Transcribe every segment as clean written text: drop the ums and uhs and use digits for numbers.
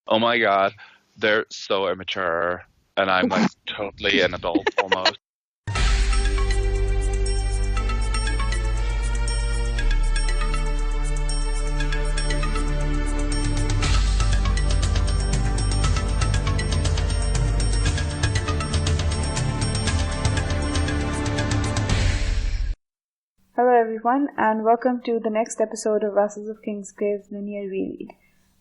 Oh my god, they're so immature, and I'm like totally an adult almost. Hello everyone, and welcome to the next episode of Vassals of Kingsgrave's Linear Reread.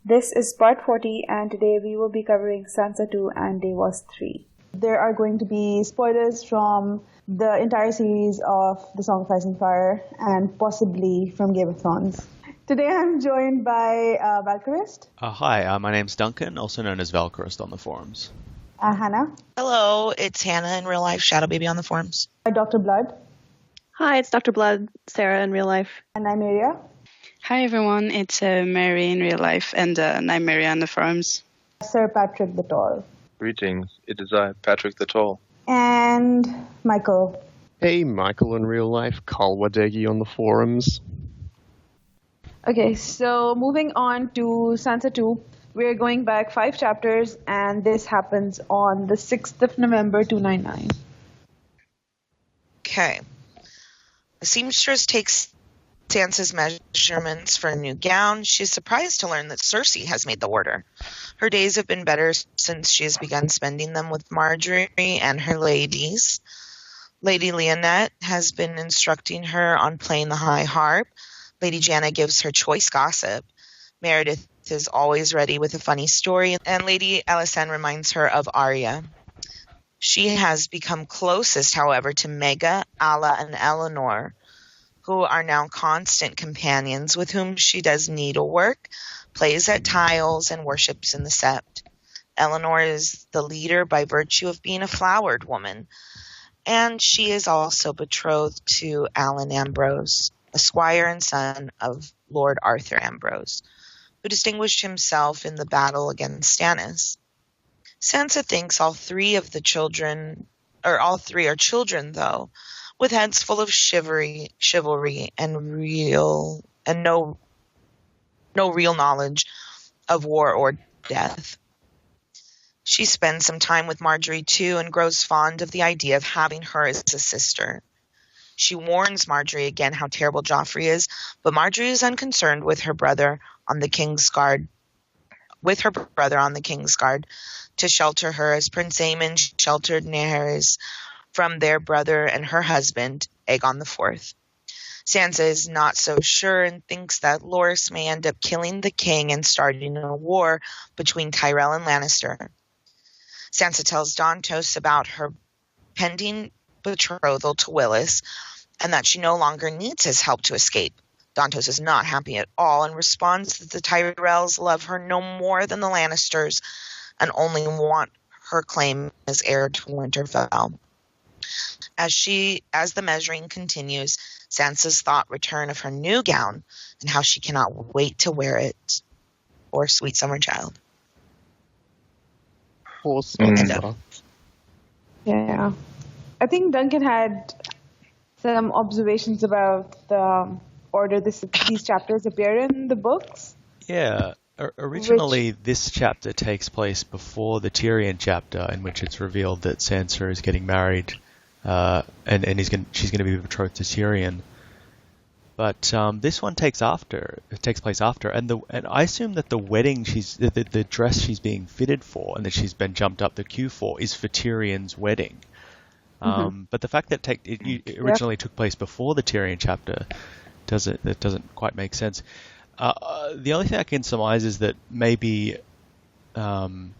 This is part 40, and today we will be covering Sansa 2 and Davos 3. There are going to be spoilers from the entire series of The Song of Ice and Fire, and possibly from Game of Thrones. Today I'm joined by Valkyrist. Hi, my name's Duncan, also known as Valkyrist on the forums. Hannah. Hello, it's Hannah in real life, Shadow Baby on the forums. DrBlood. Hi, it's DrBlood, Sara in real life. And Nymeria. Hi everyone, it's Mary in real life and Nymeria on the forums. Sir Patrick the Tall. Greetings, it is I, Patrick the Tall. And Michael. Hey, Michael in real life, Khal Wadege on the forums. Okay, so moving on to Sansa 2, we're going back 5 chapters, and this happens on the 6th of November 299. Okay. The seamstress takes Sansa's measurements for a new gown. She's surprised to learn that Cersei has made the order. Her days have been better since she has begun spending them with Marjorie and her ladies. Lady Leonette has been instructing her on playing the high harp. Lady Janna gives her choice gossip. Meredith is always ready with a funny story, and Lady Alysanne reminds her of Arya. She has become closest, however, to Mega, Alla, and Eleanor, who are now constant companions with whom she does needlework, plays at tiles, and worships in the sept. Eleanor is the leader by virtue of being a flowered woman, and she is also betrothed to Alan Ambrose, a squire and son of Lord Arthur Ambrose, who distinguished himself in the battle against Stannis. Sansa thinks all three are children, though, with heads full of chivalry and no real knowledge of war or death. She spends some time with Marjorie too and grows fond of the idea of having her as a sister. She warns Marjorie again how terrible Joffrey is, but Marjorie is unconcerned with her brother on the King's Guard. To shelter her as Prince Aemon sheltered Naerys from their brother and her husband, Aegon IV. Sansa is not so sure and thinks that Loras may end up killing the king and starting a war between Tyrell and Lannister. Sansa tells Dantos about her pending betrothal to Willis and that she no longer needs his help to escape. Dantos is not happy at all and responds that the Tyrells love her no more than the Lannisters and only want her claim as heir to Winterfell. As the measuring continues, Sansa's thought return of her new gown and how she cannot wait to wear it. Or Sweet Summer Child. Poor Sansa. Yeah. I think Duncan had some observations about the order these chapters appear in the books. Yeah. Originally, this chapter takes place before the Tyrion chapter, in which it's revealed that Sansa is getting married, and she's going to be betrothed to Tyrion. But this one takes place after, and I assume that the wedding the dress she's being fitted for, and that she's been jumped up the queue for, is for Tyrion's wedding. But the fact that it originally took place before the Tyrion chapter doesn't quite make sense. The only thing I can surmise is that maybe Tywin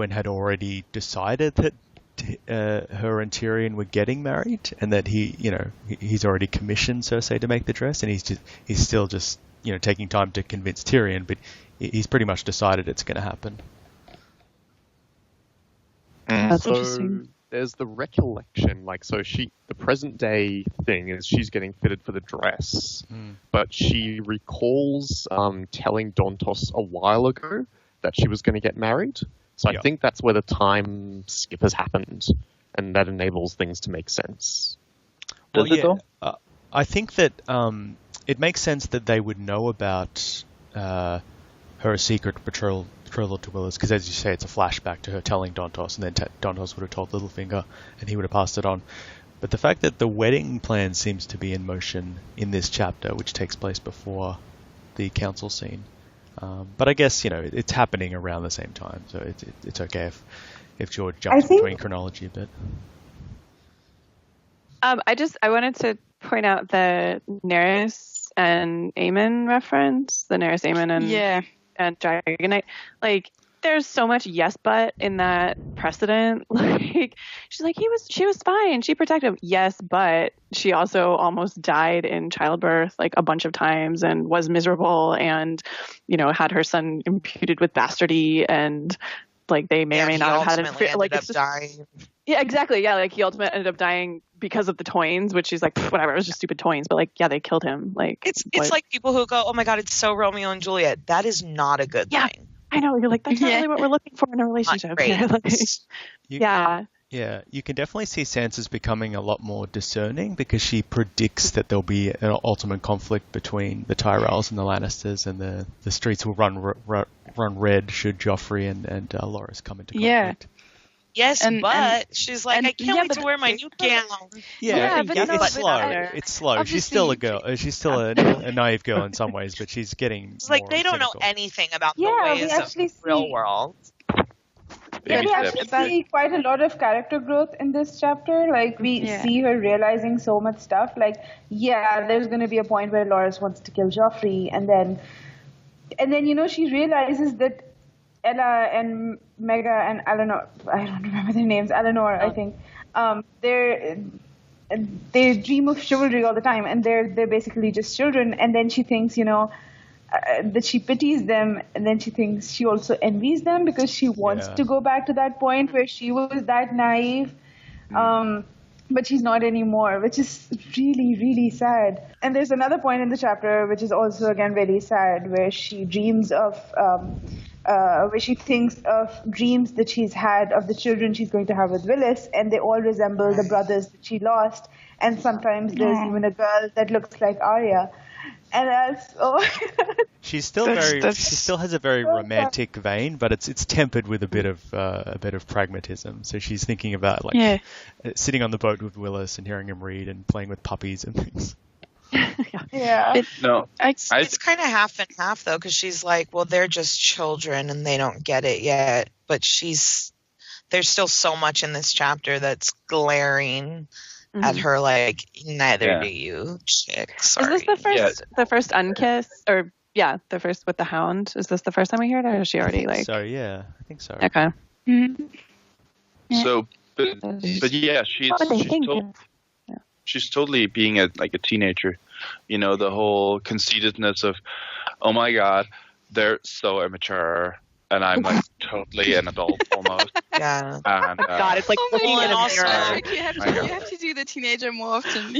had already decided that her and Tyrion were getting married, and that he's already commissioned Cersei to make the dress, and he's still just taking time to convince Tyrion, but he's pretty much decided it's going to happen. That's So interesting. there's the recollection, the present day thing is she's getting fitted for the dress, but she recalls telling Dantos a while ago that she was going to get married. So I think that's where the time skip has happened, and that enables things to make sense. Does it though? I think that it makes sense that they would know about her secret betrothal betrothal to Willis, because as you say, it's a flashback to her telling Dontos, and then Dontos would have told Littlefinger, and he would have passed it on. But the fact that the wedding plan seems to be in motion in this chapter, which takes place before the council scene. But I guess, it's happening around the same time, so it's okay if George jumps between chronology a bit. I wanted to point out the Nerys and Aemon reference, the Nerys, Aemon, and Dragonite. Like, there's so much yes but in that precedent. Like, she's like, she was fine, she protected him. Yes, but she also almost died in childbirth like a bunch of times and was miserable and, had her son imputed with bastardy, and like they may or may not have had it. Like, it's just dying. Yeah, exactly. Yeah, like he ultimately ended up dying because of the Toynes, which is like, whatever, it was just stupid Toynes. But like, yeah, they killed him. Like, it's like people who go, oh my god, it's so Romeo and Juliet. That is not a good thing. I know. You're like, that's not really what we're looking for in a relationship. Yeah, you can definitely see Sansa's becoming a lot more discerning, because she predicts that there'll be an ultimate conflict between the Tyrells and the Lannisters, and the streets will run red should Joffrey and Loras come into conflict. Yeah. Yes, but she's like, I can't wait to wear my new gown. It's slow. It's slow. Obviously, she's still a girl. She's still a naive girl in some ways, but she's getting. It's like they don't know anything about the ways of the real world. Yeah, we actually see quite a lot of character growth in this chapter. Like, we see her realizing so much stuff. Like, there's going to be a point where Loras wants to kill Joffrey, and then she realizes that Ella and Mega and Eleanor, I don't remember their names, Eleanor, I think, they dream of chivalry all the time, and they're basically just children. And then she thinks, that she pities them, and then she thinks she also envies them, because she wants to go back to that point where she was that naive. But she's not anymore, which is really, really sad. And there's another point in the chapter which is also, again, really sad, where she dreams of, where she thinks of dreams that she's had of the children she's going to have with Willis, and they all resemble the brothers that she lost. And sometimes there's even a girl that looks like Arya. And that's she still has a very romantic vein, but it's tempered with a bit of pragmatism. So she's thinking about sitting on the boat with Willis and hearing him read and playing with puppies and things. It's kind of half and half though, because she's like, well, they're just children and they don't get it yet. But there's still so much in this chapter that's glaring at her, like, neither do you, chick. Sorry. Is this the first unkiss, or the first with the Hound? Is this the first time we hear it, or is she already like? So I think so. Okay. Mm-hmm. So, but yeah, she's totally being a teenager. The whole conceitedness of, oh my god, they're so immature. And I'm like totally an adult almost. Yeah. God, And, it's like looking in a mirror. Like, you have to do the teenager more often.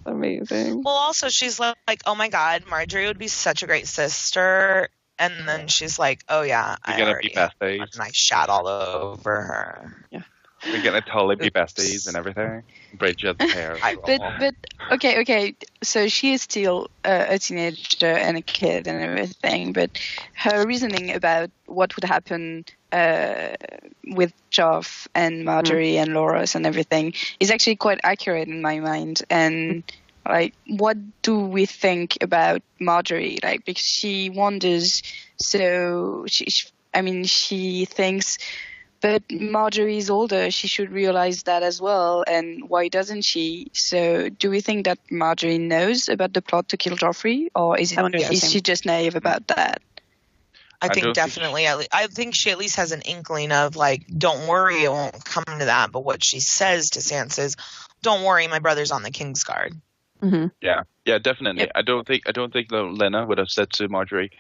Amazing. Well, also she's like, oh my god, Marjorie would be such a great sister. And then she's like, oh yeah, you're gonna be besties. And I shat all over her. Yeah. We're gonna totally be besties and everything. Braid your hair. But okay. So she is still a teenager and a kid and everything. But her reasoning about what would happen with Joff and Marjorie and Loras and everything is actually quite accurate in my mind. And like, what do we think about Marjorie? Like, because she wonders. So she thinks. But Marjorie's older, she should realize that as well, and why doesn't she? So do we think that Marjorie knows about the plot to kill Joffrey, or is she just naive about that? I think definitely. I think she at least has an inkling of, like, don't worry, it won't come to that. But what she says to Sansa is, don't worry, my brother's on the Kingsguard. Mm-hmm. Yeah, definitely. Yep. I don't think Lena would have said to Marjorie,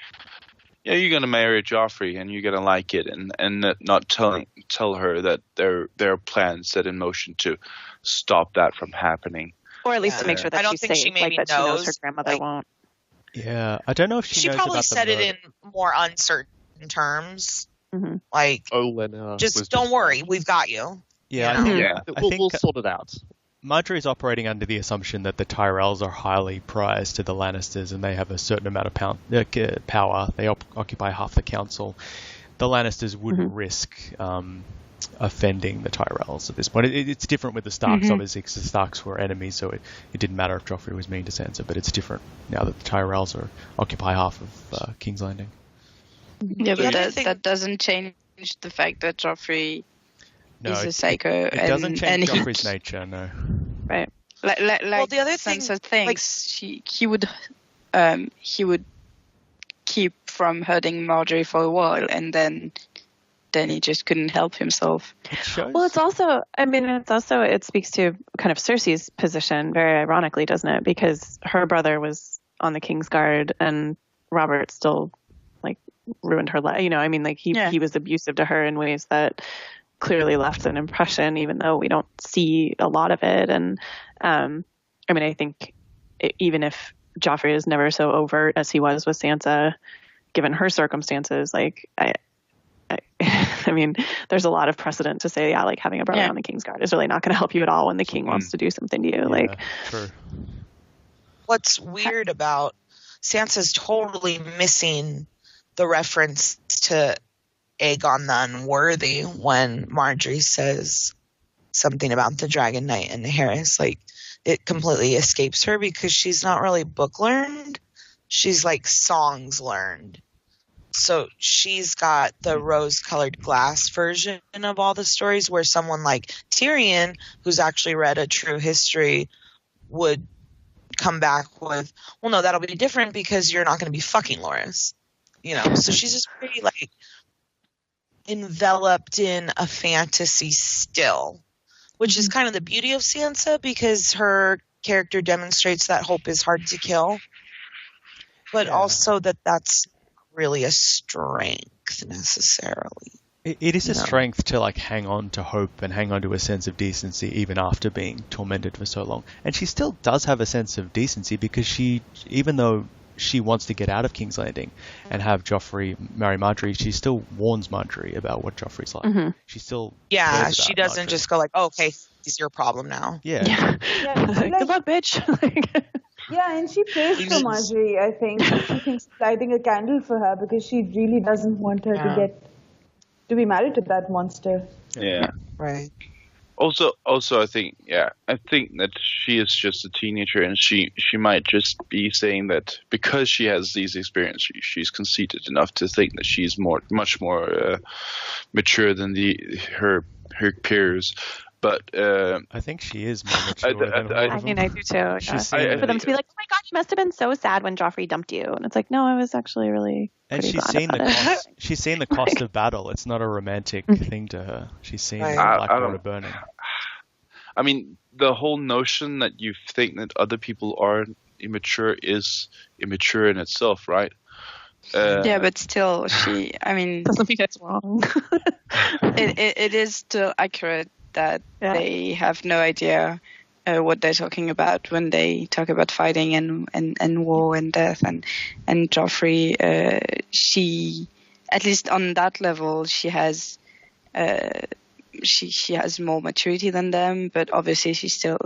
yeah, you're gonna marry Joffrey and you're gonna like it, and not tell her that there are plans set in motion to stop that from happening, or at least to make sure that I don't think she maybe knows. She knows her grandmother won't. Yeah, I don't know if she knows probably about said it in more uncertain terms, like, Lena, just don't worry, we've got you. Yeah, we'll sort it out. Marjorie's operating under the assumption that the Tyrells are highly prized to the Lannisters and they have a certain amount of power. They occupy half the council. The Lannisters wouldn't risk offending the Tyrells at this point. It's different with the Starks, obviously, because the Starks were enemies, so it didn't matter if Joffrey was mean to Sansa, but it's different now that the Tyrells occupy half of King's Landing. Yeah, but that doesn't change the fact that Joffrey is a psycho. It doesn't change Joffrey's nature, no. Right. Like the other Sansa thinks he would keep from hurting Marjorie for a while, and then he just couldn't help himself. Well, it speaks to kind of Cersei's position very ironically, doesn't it? Because her brother was on the Kingsguard and Robert still ruined her life. He was abusive to her in ways that clearly left an impression, even though we don't see a lot of it. And I think even if Joffrey is never so overt as he was with Sansa, given her circumstances, there's a lot of precedent to say, having a brother on the Kingsguard is really not going to help you at all when the king wants to do something to you. True. What's weird about Sansa's totally missing the reference to Aegon the Unworthy when Marjorie says something about the Dragon Knight and the Harris. It completely escapes her because she's not really book learned. She's songs learned. So she's got the rose-colored glass version of all the stories, where someone like Tyrion, who's actually read a true history, would come back with, well, no, that'll be different because you're not going to be fucking Loras. So she's just pretty enveloped in a fantasy still, which is kind of the beauty of Sansa, because her character demonstrates that hope is hard to kill, but also that's really a strength necessarily. It is a strength to hang on to hope and hang on to a sense of decency even after being tormented for so long. And she still does have a sense of decency, because even though she wants to get out of King's Landing and have Joffrey marry Marjorie, she still warns Marjorie about what Joffrey's like. She still cares she about doesn't Marjorie. Just go oh, okay, it's your problem now. Good luck, bitch. Yeah, and she prays for Marjorie, I think. She thinks lighting a candle for her because she really doesn't want her to be married to that monster. Yeah. Right. Also, I think that she is just a teenager, and she might just be saying that because she has these experiences, she's conceited enough to think that she's much more mature than her peers. But I think she is more mature than I do too. For them to be oh my god, you must have been so sad when Joffrey dumped you, and it's no, I was actually really. And she's seen the cost. She's seen the cost of battle. It's not a romantic thing to her. She's seen Blackwater burning. The whole notion that you think that other people are immature is immature in itself, right? But still, she. Doesn't mean it's wrong. it is still accurate that they have no idea what they're talking about when they talk about fighting and war and death, and Joffrey, she, at least on that level, she has she has more maturity than them, but obviously she's still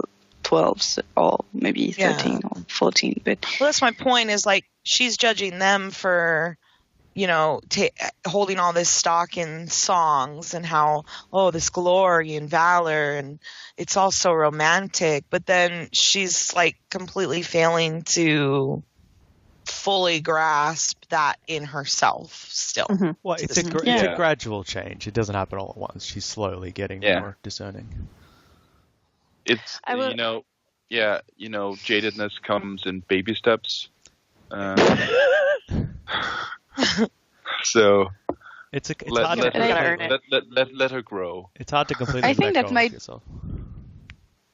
12 or maybe 13 or 14. But that's my point, is she's judging them for holding all this stock in songs and how, this glory and valor, and it's all so romantic. But then she's completely failing to fully grasp that in herself still. Well, it's a gradual change. It doesn't happen all at once. She's slowly getting more discerning. It's, jadedness comes in baby steps. So it's hard to let her grow. It's hard to completely. I think let go of yourself.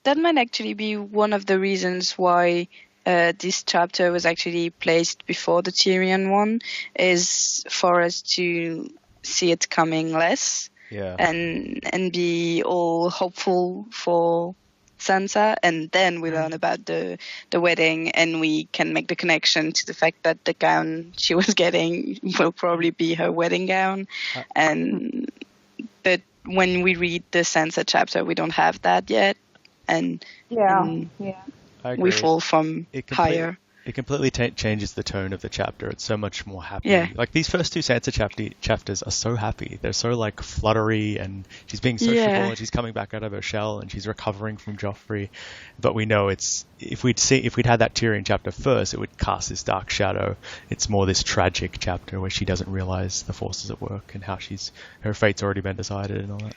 That might actually be one of the reasons why this chapter was actually placed before the Tyrion one, is for us to see it coming less, and be all hopeful for Sansa, and then we learn about the wedding, and we can make the connection to the fact that the gown she was getting will probably be her wedding gown. But when we read the Sansa chapter, we don't have that yet, and Yeah. we fall from higher. It completely changes the tone of the chapter. It's so much more happy. Yeah. Like these first two Sansa chapters are so happy. They're so like fluttery, and she's being sociable, and she's coming back out of her shell, and she's recovering from Joffrey. But we know if we'd had that Tyrion chapter first, it would cast this dark shadow. It's more this tragic chapter where she doesn't realize the forces at work and how her fate's already been decided and all that.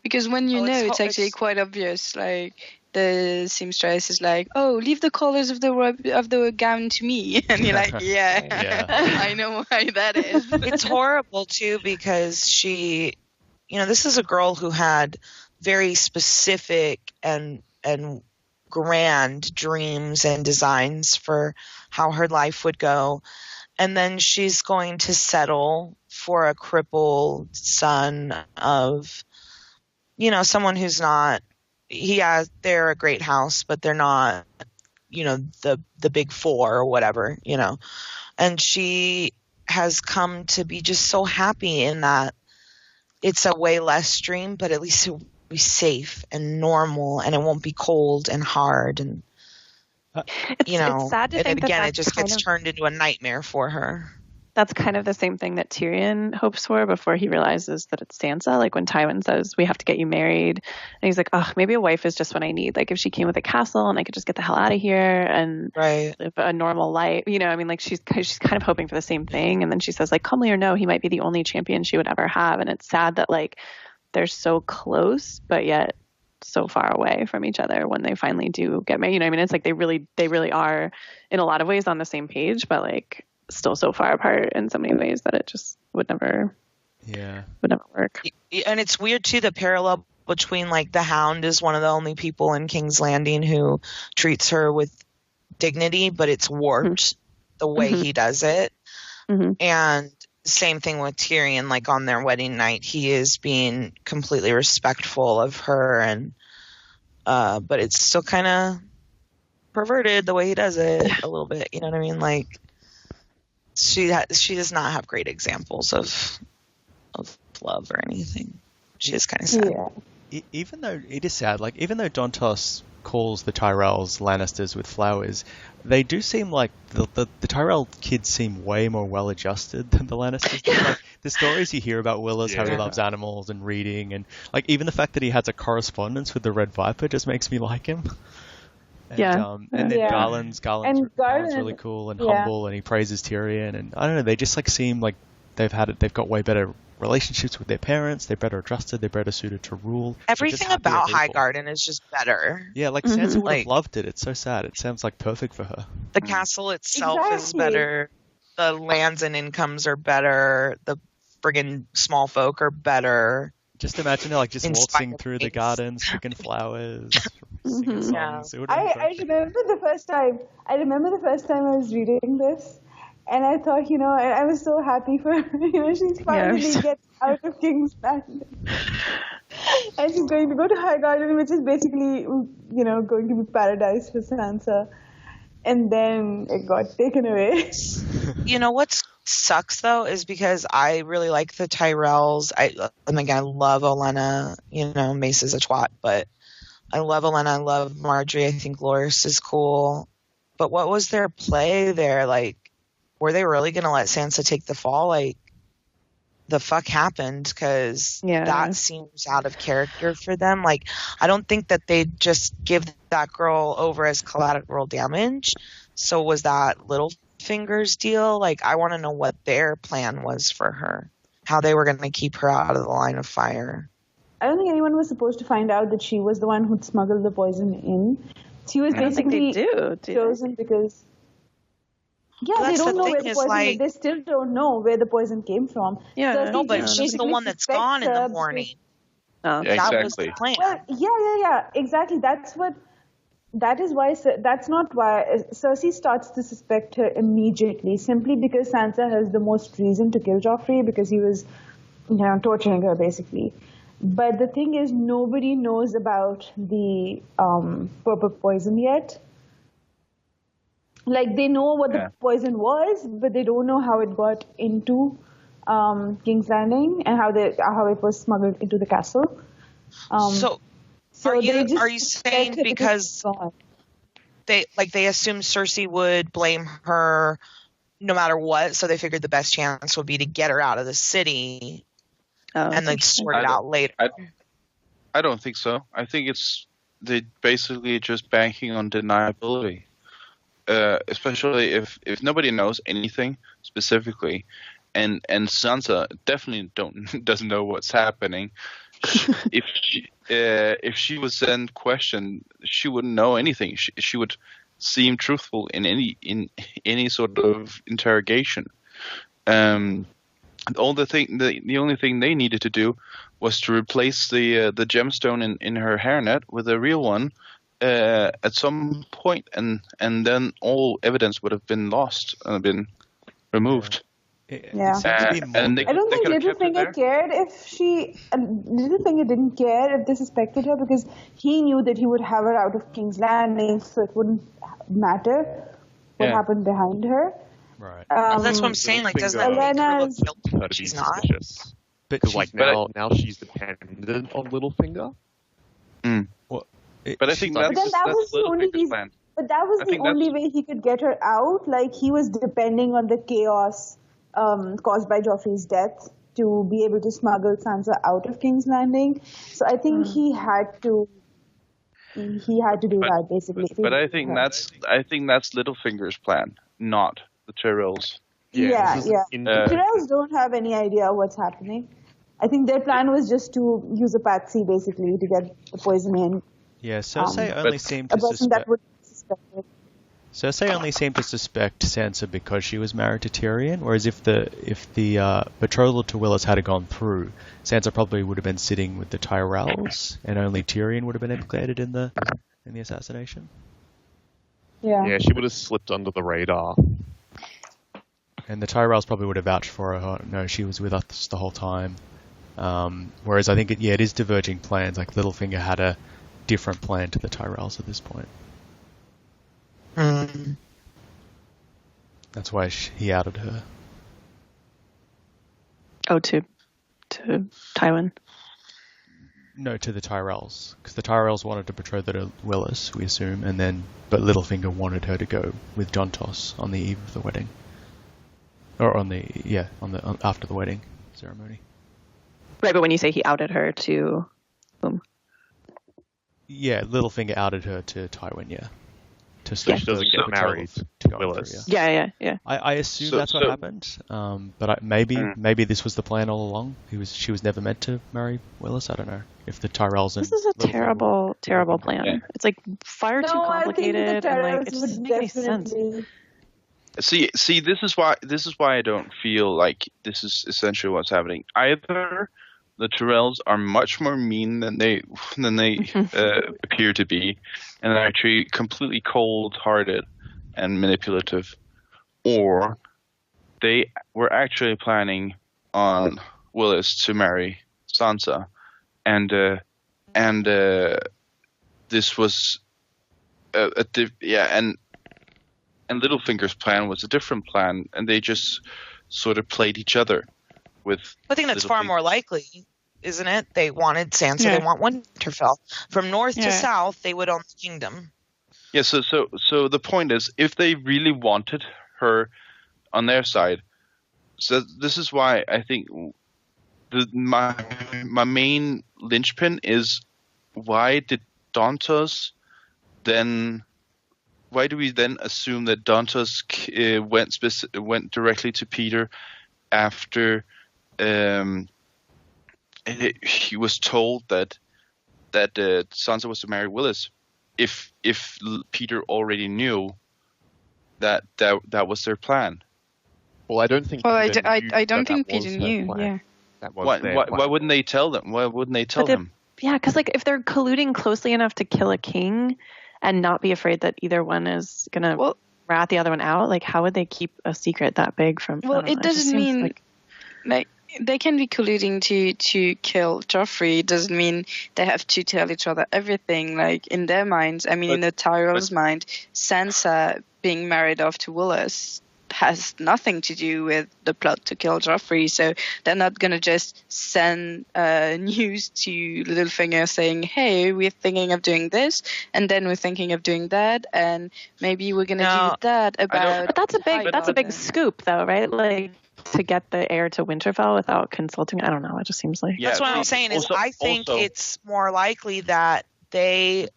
Because when it's actually quite obvious. Like the seamstress is like, "Oh, leave the colors of the gown to me," and you're like, "Yeah. I know why that is." It's horrible too because she, this is a girl who had very specific and grand dreams and designs for how her life would go, and then she's going to settle for a crippled son of, someone who's not. They're a great house, but they're not, the big four or whatever, And she has come to be just so happy in that it's a way less dream, but at least it will be safe and normal, and it won't be cold and hard. And, it's sad to think again, it just gets turned into a nightmare for her. That's kind of the same thing that Tyrion hopes for before he realizes that it's Sansa. Like when Tywin says, "We have to get you married," and he's like, "Oh, maybe a wife is just what I need. Like if she came with a castle and I could just get the hell out of here and live a normal life." Like she's kind of hoping for the same thing. And then she says, like, "Comely or no, he might be the only champion she would ever have." And it's sad that like they're so close, but yet so far away from each other when they finally do get married. It's like they really are in a lot of ways on the same page, but like still so far apart in so many ways that it just would never work. And it's weird too, the parallel between like the Hound is one of the only people in King's Landing who treats her with dignity, but it's warped the way he does it. And same thing with Tyrion, like on their wedding night, he is being completely respectful of her, and but it's still kind of perverted the way he does it a little bit. You know what I mean? Like she does not have great examples of love or anything. She is kind of sad. Yeah. Even though it is sad, like even though Dontos calls the Tyrells Lannisters with flowers, they do seem like the Tyrell kids seem way more well adjusted than the Lannisters. Like the stories you hear about Willis, how he loves animals and reading, and like even the fact that he has a correspondence with the Red Viper just makes me like him. And, and then Garland's really cool and humble, and he praises Tyrion, and I don't know, they just like seem like they've got way better relationships with their parents, they're better adjusted, they're better suited to rule. Everything about Highgarden is just better. Yeah, like Sansa would have loved it. It's so sad. It sounds like perfect for her. The castle itself is better. The lands and incomes are better. The friggin' small folk are better. Just imagine her like just waltzing through the gardens, picking flowers, singing songs. I remember the first time I was reading this, and I thought, I was so happy for her. She's finally gets out of King's Landing. And she's going to go to Highgarden, which is basically, going to be paradise for Sansa. And then it got taken away. What sucks, though, is because I really like the Tyrells. I love Olenna. Mace is a twat, but I love Olenna. I love Marjorie. I think Loras is cool. But what was their play there? Like, were they really going to let Sansa take the fall? Like, the fuck happened? Because that seems out of character for them. Like, I don't think that they'd just give that girl over as collateral damage. So was that Littlefinger's deal? Like, I want to know what their plan was for her. How they were going to keep her out of the line of fire. I don't think anyone was supposed to find out that she was the one who'd smuggled the poison in. She was basically chosen because... Yeah, they don't know where the poison. They still don't know where the poison came from. Yeah, no, but she's the one that's gone in the morning. Exactly. That was the plan. Well, exactly. That's not why Cersei starts to suspect her immediately, simply because Sansa has the most reason to kill Joffrey because he was, torturing her basically. But the thing is, nobody knows about the purple poison yet. Like, they know what the poison was, but they don't know how it got into King's Landing and how it was smuggled into the castle. So are you they saying because they assumed Cersei would blame her no matter what, so they figured the best chance would be to get her out of the city and then sort it out later? I don't think so. I think they basically just banking on deniability. Especially if nobody knows anything specifically, and Sansa definitely doesn't know what's happening. If she was then questioned, she wouldn't know anything. She would seem truthful in any sort of interrogation. The only thing they needed to do was to replace the gemstone in her hairnet with a real one at some point, and then all evidence would have been lost and been removed. Yeah. And I don't think Littlefinger cared if she. Littlefinger didn't care if they suspected her because he knew that he would have her out of King's Landing, so it wouldn't matter what happened behind her. Right. That's what I'm saying. Like, doesn't that make her look guilty? She's not. Because now she's dependent on Littlefinger. Well, but I think that was the only reason. But that was the only way he could get her out. Like, he was depending on the chaos caused by Joffrey's death to be able to smuggle Sansa out of King's Landing. So I think he had to do that basically. But I think that's Littlefinger's plan, not the Tyrells. Yeah. The Tyrells don't have any idea what's happening. I think their plan was just to use a patsy basically to get the poison in. Yeah, Cersei only seemed to suspect. Cersei only seemed to suspect Sansa because she was married to Tyrion, whereas if the betrothal to Willis had gone through, Sansa probably would have been sitting with the Tyrells, and only Tyrion would have been implicated in the assassination. Yeah, she would have slipped under the radar. And the Tyrells probably would have vouched for her. Oh, no, she was with us the whole time. Whereas I think it is diverging plans. Like Littlefinger had a different plan to the Tyrells at this point. That's why he outed her. Oh, to Tywin? No, to the Tyrells. Because the Tyrells wanted to betroth her to Willis, we assume, but Littlefinger wanted her to go with Dontos on the eve of the wedding. Or after the wedding ceremony. Right, but when you say he outed her to whom? Yeah, Littlefinger outed her to Tywin, yeah. So she doesn't get married to Willis. Yeah. I assume that's what happened. But maybe this was the plan all along. She was never meant to marry Willis. I don't know if the Tyrells. This is a terrible plan. Yeah. It's like far too complicated, and like it doesn't make any sense. See, this is why I don't feel like this is essentially what's happening. Either the Tyrells are much more mean than they appear to be, and are actually completely cold-hearted and manipulative, or they were actually planning on Willis to marry Sansa, and this was and Littlefinger's plan was a different plan, and they just sort of played each other with. I think that's far more likely, isn't it? They wanted Sansa. Yeah. They want Winterfell. From north to south, they would own the kingdom. Yeah. So the point is, if they really wanted her on their side, so this is why I think my main linchpin is why did Dontos then. Why do we then assume that Dontos went directly to Peter after he was told that Sansa was to marry Willis? If Peter already knew that was their plan. Well, I don't think. Well, I don't think Peter knew. Yeah. Why wouldn't they tell them? Why wouldn't they tell them? Yeah, because like if they're colluding closely enough to kill a king. And not be afraid that either one is going to rat the other one out? Like, how would they keep a secret that big from... Well, it doesn't mean... Like, they can be colluding to kill Joffrey. It doesn't mean they have to tell each other everything. Like, in their minds, I mean, in the Tyrell's mind, Sansa being married off to Willis has nothing to do with the plot to kill Joffrey, so they're not going to just send news to Littlefinger saying, hey, we're thinking of doing this, and then we're thinking of doing that, and maybe we're going to do that about... But that's a big scoop, though, right? Like, to get the heir to Winterfell without consulting, I don't know, it just seems like... That's what I'm saying, is I think it's more likely that they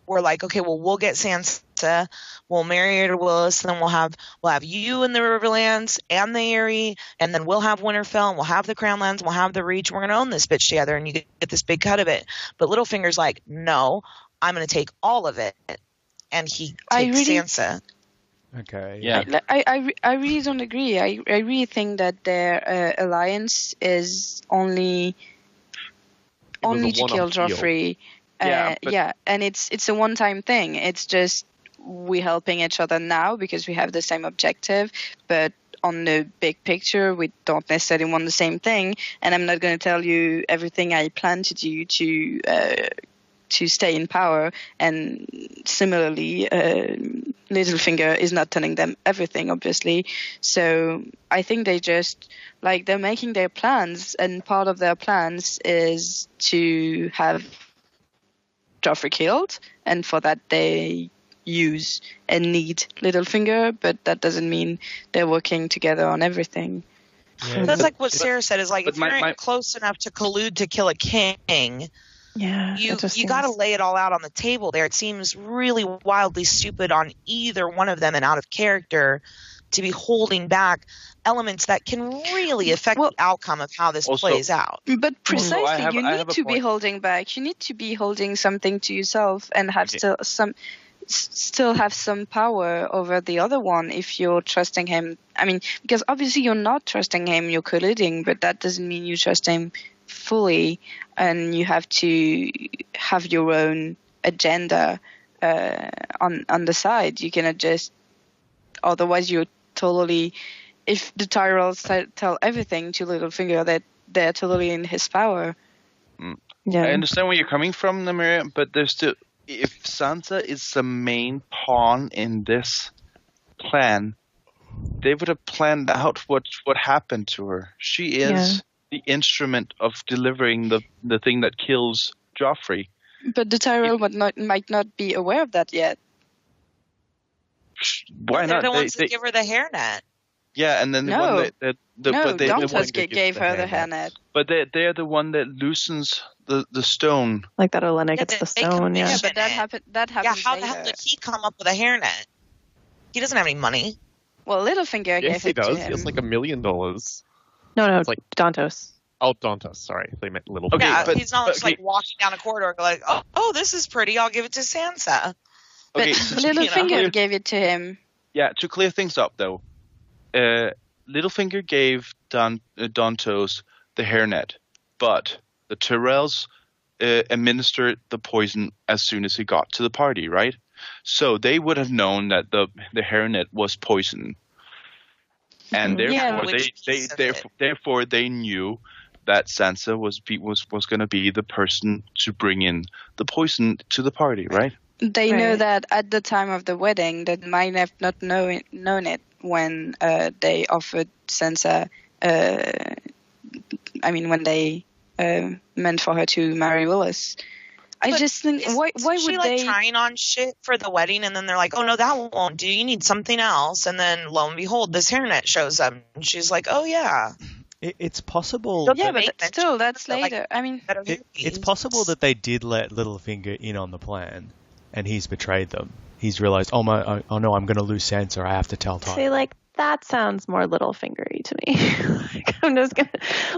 were like, okay, well, we'll get Sansa, we'll marry her to Willis, and then we'll have you in the Riverlands and the Eyrie, and then we'll have Winterfell, and we'll have the Crownlands, and we'll have the Reach, and we're going to own this bitch together, and you get this big cut of it. But Littlefinger's like, no, I'm going to take all of it, and he takes Sansa. Okay. Yeah. I really don't agree. I really think that their alliance is only to kill Joffrey. And it's a one-time thing. It's just we're helping each other now because we have the same objective, but on the big picture, we don't necessarily want the same thing. And I'm not going to tell you everything I plan to do to stay in power. And similarly, Littlefinger is not telling them everything, obviously. So I think they just, like, they're making their plans, and part of their plans is to have Joffrey killed, and for that they use and need Littlefinger, but that doesn't mean they're working together on everything. Yeah. That's like what Sarah said, is like, if you're close enough to collude to kill a king, you got to lay it all out on the table there. It seems really wildly stupid on either one of them and out of character to be holding back elements that can really affect the outcome of how this plays out. But precisely, you need to be holding back. You need to be holding something to yourself and have still have some power over the other one if you're trusting him. I mean, because obviously you're not trusting him, you're colluding, but that doesn't mean you trust him fully, and you have to have your own agenda on the side. You cannot just, otherwise you're totally, if the Tyrells tell everything to Littlefinger, that they're totally in his power. Yeah, I understand where you're coming from, Nymeria, but there's still, if Sansa is the main pawn in this plan, they would have planned out what happened to her. She is the instrument of delivering the thing that kills Joffrey. But the Tyrell might not be aware of that yet. Why not? They're the ones that give her the hairnet. Yeah, and then Dantos gave her the hairnet. But they're the one that loosens the stone. Like that Olenna gets the stone, yeah. But that happened Yeah, how later. the hell did he come up with a hairnet? He doesn't have any money. Well, Littlefinger gave it to him. Yes, he does. He has like $1 million. No, it's like Dantos. Oh, Dantos. Sorry, they meant Littlefinger. Okay, yeah, he's not just like walking down a corridor like, oh, this is pretty. I'll give it to Sansa. But Littlefinger gave it to him. Yeah, to clear things up though, Littlefinger gave Dantos the hairnet, but the Tyrells administered the poison as soon as he got to the party, right? So they would have known that the hairnet was poison, and therefore they knew that Sansa was going to be the person to bring in the poison to the party, right? They know that at the time of the wedding. They might have not known it when they offered Sansa. When they meant for her to marry Willis. I just think, why would she they trying on shit for the wedding, and then they're like, oh no, that won't do. You need something else. And then lo and behold, this hairnet shows up, and she's like, oh yeah. It's possible. Yeah, but still, that's later. It's possible that they did let Littlefinger in on the plan, and he's betrayed them. He's realized, oh no, I'm going to lose Sansa. I have to tell Ty. See, that sounds more Littlefingery to me. I'm just gonna,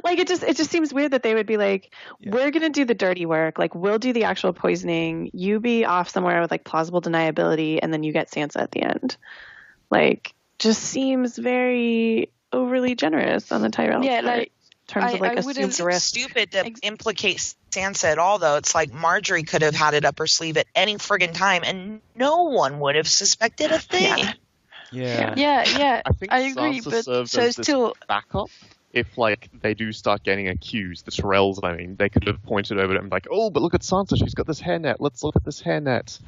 it just seems weird that they would be like, we're gonna do the dirty work. Like, we'll do the actual poisoning. You be off somewhere with plausible deniability, and then you get Sansa at the end. Just seems very overly generous on the Tyrell. Yeah, in terms of assumed risk. Stupid to implicate Sansa at all, though. It's like Marjorie could have had it up her sleeve at any friggin' time, and no one would have suspected a thing. Yeah. I agree, Sansa but served so as this still backup. If they do start getting accused, the Tyrells, they could have pointed over it and oh, but look at Sansa, she's got this hairnet. Let's look at this hairnet,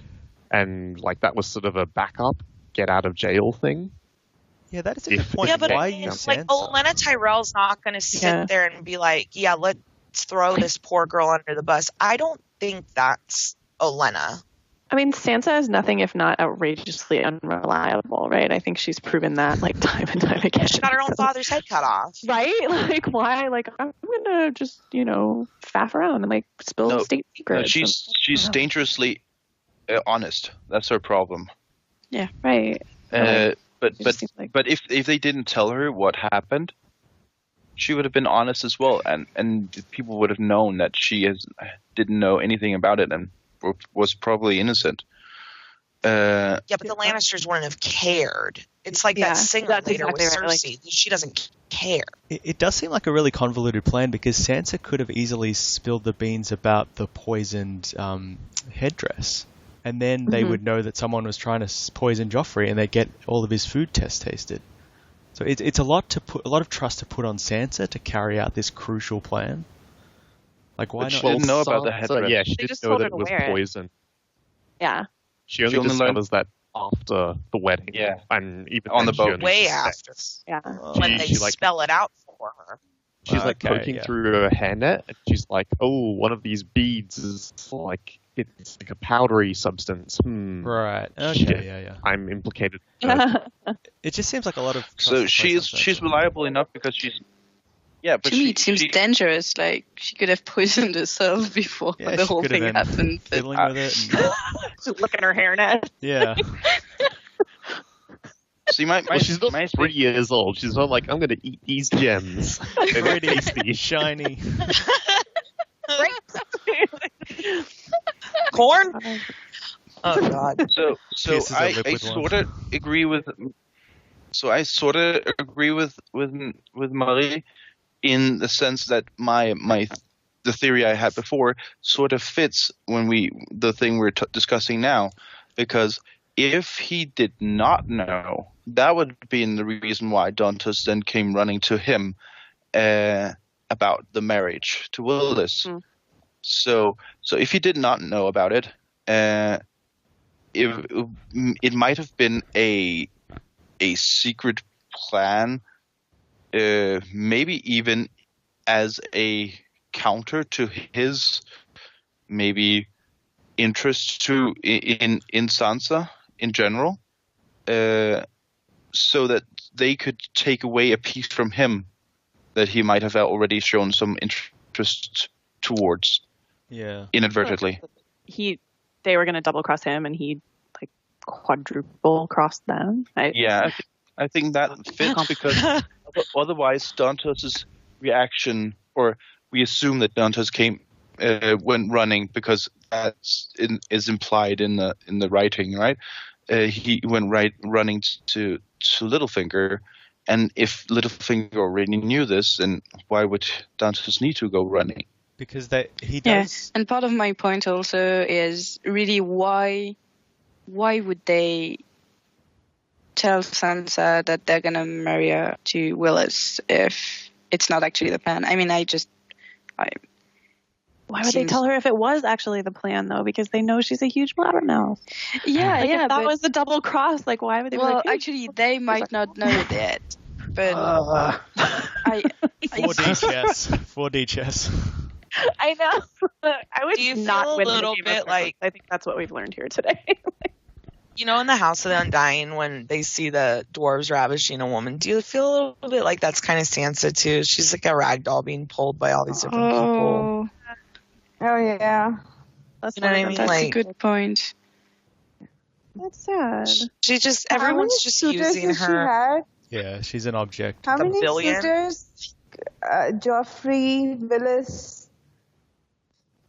and that was sort of a backup, get out of jail thing. Yeah, that is a good point. Yeah, but why I mean, use like, Sansa? Olenna Tyrell's not going to sit there and be like, yeah, let's throw this poor girl under the bus. I don't think that's Olenna. I mean, Sansa is nothing if not outrageously unreliable, right? I think she's proven that, like, time and time again. She got her own father's head cut off. Right? Like, why? Like, I'm going to just, faff around and, like, spill state secrets. No, she's dangerously honest. That's her problem. Yeah, right. But if they didn't tell her what happened, she would have been honest as well, and people would have known that she didn't know anything about it and was probably innocent. Yeah, but the Lannisters wouldn't have cared. It's like that singer later with Cersei. She doesn't care. It does seem like a really convoluted plan because Sansa could have easily spilled the beans about the poisoned headdress. And then they would know that someone was trying to poison Joffrey, and they'd get all of his food tests tasted. So it's a lot of trust to put on Sansa to carry out this crucial plan. Like, why but not? She didn't know about the headdress. Yeah, she didn't know that it was poison. Yeah. She only discovers that after the wedding. Yeah. And even on the boat. Way after. Yeah. When they spell it out for her. She's poking through her hairnet, and she's like, "Oh, one of these beads is like it's like a powdery substance." Right. Okay. Shit. Yeah. I'm implicated. It just seems like a lot of. So she's reliable enough because she's. Yeah, but to me, it seems dangerous. Like, she could have poisoned herself before the whole thing happened. Fiddling with it. Just look at her hairnet. Yeah. See, she's not 3 years old. She's not like, I'm going to eat these gems. They're very tasty, shiny. Corn? Oh, God. So I sort of agree with. So I sort of agree with Marie, in the sense that the theory I had before sort of fits the thing we're discussing now, because if he did not know, that would be the reason why Dantos then came running to him about the marriage to Willis. So if he did not know about it, it might have been a secret plan, maybe even as a counter to his maybe interest in Sansa in general, so that they could take away a piece from him that he might have already shown some interest towards. Yeah. Inadvertently. They were going to double cross him, and he like quadruple crossed them. I think that fits because otherwise Dantos' reaction, or we assume that Dantos went running because that is implied in the writing, right? He went running to Littlefinger, and if Littlefinger already knew this, then why would Dantos need to go running? Because he does. And part of my point also is really why would they tell Sansa that they're gonna marry her to Willis if it's not actually the plan? I mean, why would they tell her if it was actually the plan, though? Because they know she's a huge blabbermouth. Yeah, if that was the double cross, like, why would they? Well, actually, they might not know that. But 4D chess. 4D chess. I know. I would not feel win a little bit like. I think that's what we've learned here today. You know, in the House of the Undying, when they see the dwarves ravishing a woman, do you feel a little bit like that's kind of Sansa too? She's like a rag doll being pulled by all these different people. Oh yeah, that's you know what I mean. That's like, a good point. That's sad. She just everyone's just using her. Yeah, she's an object. How many suitors? Joffrey, Willis,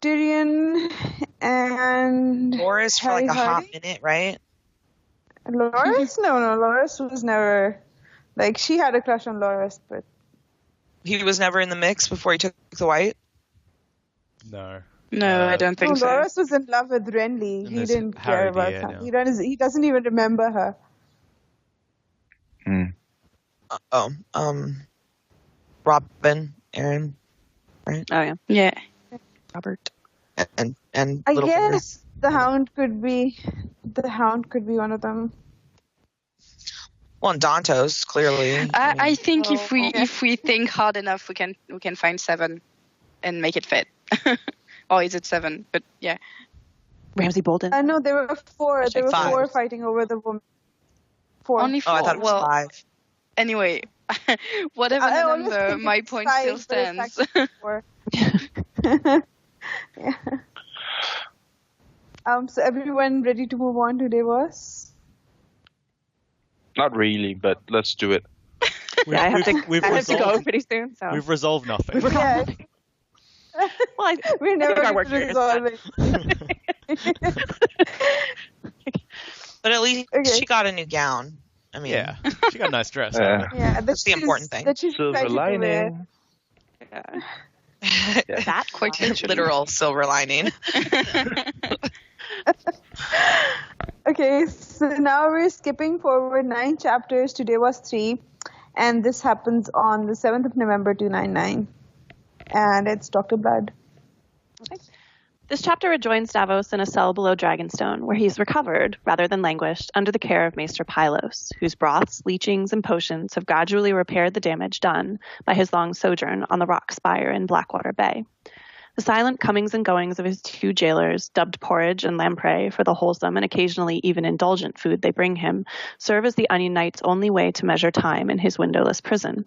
Tyrion, and Loras for like a hot minute, right? Loras? No, Loras was never like she had a crush on Loras, but he was never in the mix before he took the white. No, I don't think so. Loras was in love with Renly. He didn't care about her. He doesn't even remember her. Robin, Aaron, right? Oh yeah, yeah. Robert, and I guess the Hound could be one of them. Well, and Dantos, clearly. I think if we think hard enough, we can find 7 and make it fit. Or is it 7? But yeah. Ramsay Bolton. No, there were 4. There were 5. 4 fighting over the woman. 4. Only 4. Oh, I thought it was 5. Anyway, whatever the number, my point still stands. Yeah. So everyone ready to move on to Davos? Not really, but let's do it. I have to go pretty soon. So We've resolved nothing. Yes. Well, We're never going to resolve it. But at least she got a new gown. I mean, Yeah, she got a nice dress. Yeah, that's the important thing. That she's Silver lining. that quite literal silver lining. Okay, so now we're skipping forward 9 chapters to Davos 3, and this happens on the 7th of November 299. And it's DrBlood. Okay. This chapter rejoins Davos in a cell below Dragonstone, where he's recovered, rather than languished, under the care of Maester Pylos, whose broths, leechings, and potions have gradually repaired the damage done by his long sojourn on the rock spire in Blackwater Bay. The silent comings and goings of his 2 jailers, dubbed porridge and lamprey for the wholesome and occasionally even indulgent food they bring him, serve as the Onion Knight's only way to measure time in his windowless prison.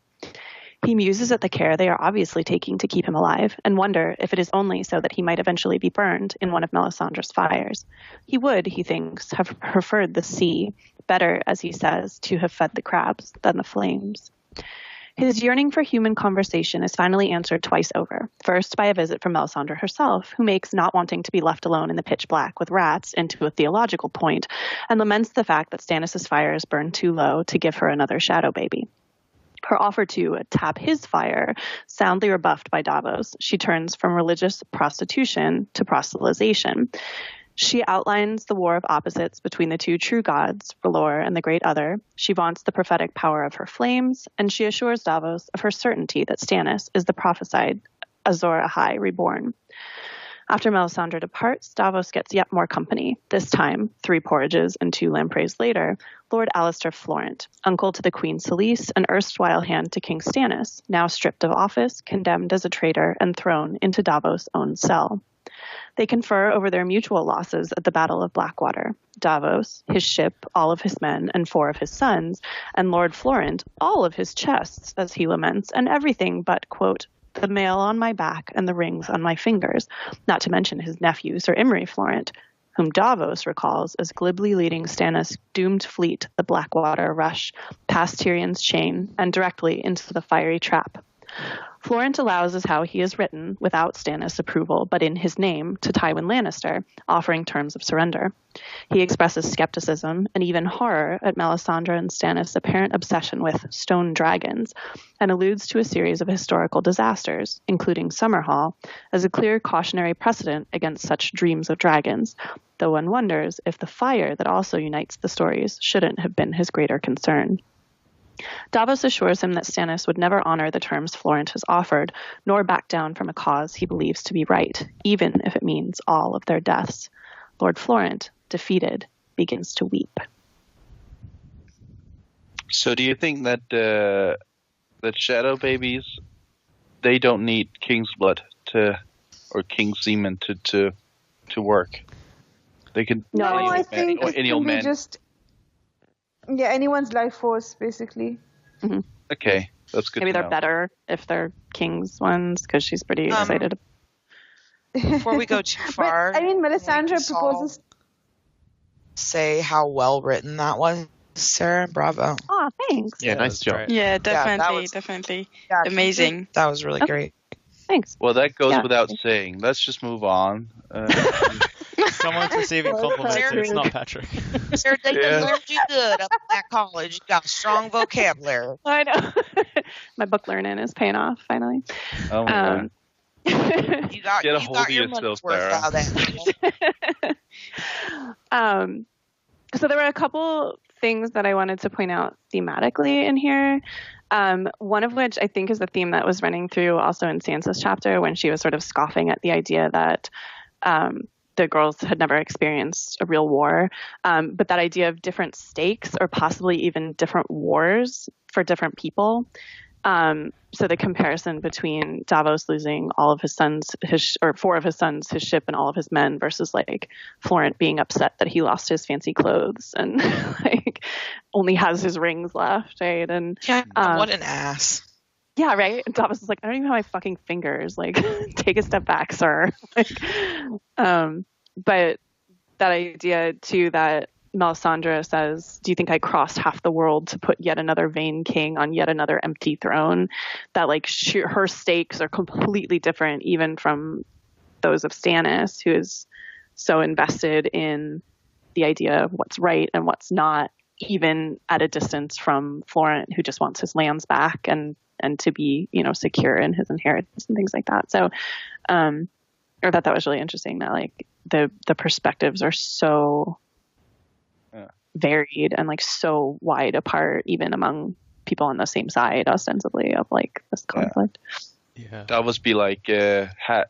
He muses at the care they are obviously taking to keep him alive, and wonder if it is only so that he might eventually be burned in one of Melisandre's fires. He would, he thinks, have preferred the sea, better, as he says, to have fed the crabs than the flames. His yearning for human conversation is finally answered twice over, first by a visit from Melisandre herself, who makes not wanting to be left alone in the pitch black with rats into a theological point, and laments the fact that Stannis' fires burned too low to give her another shadow baby. Her offer to tap his fire, soundly rebuffed by Davos, she turns from religious prostitution to proselytization. She outlines the war of opposites between the 2 true gods, R'hllor and the Great Other. She vaunts the prophetic power of her flames, and she assures Davos of her certainty that Stannis is the prophesied Azor Ahai reborn. After Melisandre departs, Davos gets yet more company. This time, 3 porridges and 2 lampreys later, Lord Alistair Florent, uncle to the Queen Selyse and erstwhile hand to King Stannis, now stripped of office, condemned as a traitor, and thrown into Davos' own cell. They confer over their mutual losses at the Battle of Blackwater. Davos, his ship, all of his men, and 4 of his sons, and Lord Florent, all of his chests, as he laments, and everything but, quote, the mail on my back and the rings on my fingers, not to mention his nephew, Sir Imry Florent, whom Davos recalls as glibly leading Stannis' doomed fleet the Blackwater rush past Tyrion's chain and directly into the fiery trap. Florent allows as how he is written, without Stannis' approval, but in his name, to Tywin Lannister, offering terms of surrender. He expresses skepticism and even horror at Melisandre and Stannis' apparent obsession with stone dragons, and alludes to a series of historical disasters, including Summerhall, as a clear cautionary precedent against such dreams of dragons, though one wonders if the fire that also unites the stories shouldn't have been his greater concern. Davos assures him that Stannis would never honor the terms Florent has offered, nor back down from a cause he believes to be right, even if it means all of their deaths. Lord Florent, defeated, begins to weep. So do you think that that shadow babies, they don't need King's blood or King's semen to work? They can I think any old man. Anyone's life force, basically. Mm-hmm. Okay, that's good. Maybe they're better if they're King's ones, because she's pretty excited. Before we go too far, but, I mean, Melisandre proposes. Say how well written that was, Sarah. Bravo. Oh, thanks. Yeah, nice job. Yeah, definitely. Yeah, amazing. That was really great. Thanks. Well, that goes without saying. Let's just move on. Someone's receiving compliments. It's not Patrick. Sarah, they learned you good up at college. You got a strong vocabulary. I know. My book learning is paying off finally. Oh my God. You got Get a hold of your yourself, money's worth out of that. So there were a couple things that I wanted to point out thematically in here. One of which I think is the theme that was running through also in Sansa's chapter when she was sort of scoffing at the idea that the girls had never experienced a real war. But that idea of different stakes or possibly even different wars for different people. So the comparison between Davos losing all of his sons, or 4 of his sons, his ship, and all of his men, versus like Florent being upset that he lost his fancy clothes and like only has his rings left, right? And what an ass. Yeah, right. And Davos is like, I don't even have my fucking fingers. Like, take a step back, sir. Like, but that idea too that Melisandre says, do you think I crossed half the world to put yet another vain king on yet another empty throne? That like her stakes are completely different even from those of Stannis, who is so invested in the idea of what's right and what's not, even at a distance from Florent, who just wants his lands back and to be, secure in his inheritance and things like that. So I thought that was really interesting that like the perspectives are so varied and like so wide apart, even among people on the same side, ostensibly, of like this conflict. Yeah. That was be like OMG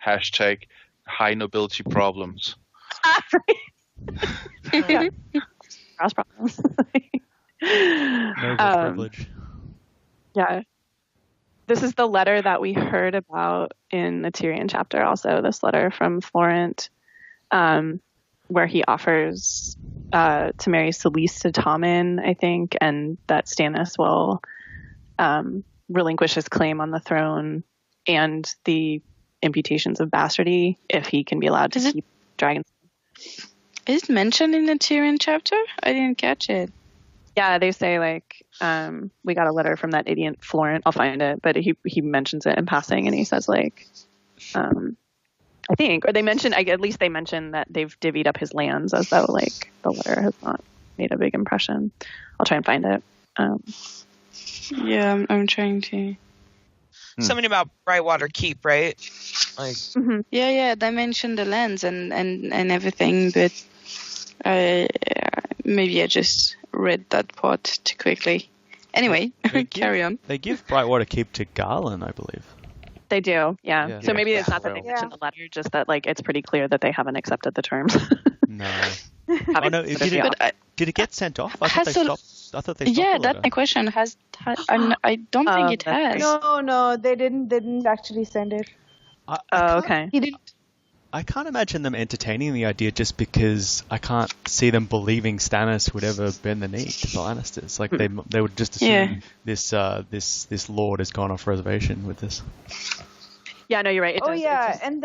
hashtag high nobility problems. Yeah. Cross problems. Noble privilege. Yeah. This is the letter that we heard about in the Tyrion chapter also, this letter from Florent, where he offers to marry Selyse to Tommen, I think, and that Stannis will relinquish his claim on the throne and the imputations of bastardy if he can be allowed to keep dragons. Is it mentioned in the Tyrion chapter? I didn't catch it. Yeah, they say like we got a letter from that idiot Florent. I'll find it, but he mentions it in passing, and he says like I think, or they mention, at least they mention that they've divvied up his lands, as though like the letter has not made a big impression. I'll try and find it. Yeah, I'm trying to. Something about Brightwater Keep, right? Like, yeah, they mentioned the lands and everything, but maybe I just read that part too quickly. Anyway, carry on. They give Brightwater Keep to Garland, I believe. They do, yeah. So maybe it's not that they mentioned the letter, just that like it's pretty clear that they haven't accepted the terms. No. Did it get sent off? I thought they stopped. Yeah, that's my question. I don't think it has. No, they didn't actually send it. Okay. He didn't. I can't imagine them entertaining the idea just because I can't see them believing Stannis would ever bend the knee to the Lannisters. Like they would just assume this lord has gone off reservation with this. Yeah, no, you're right. And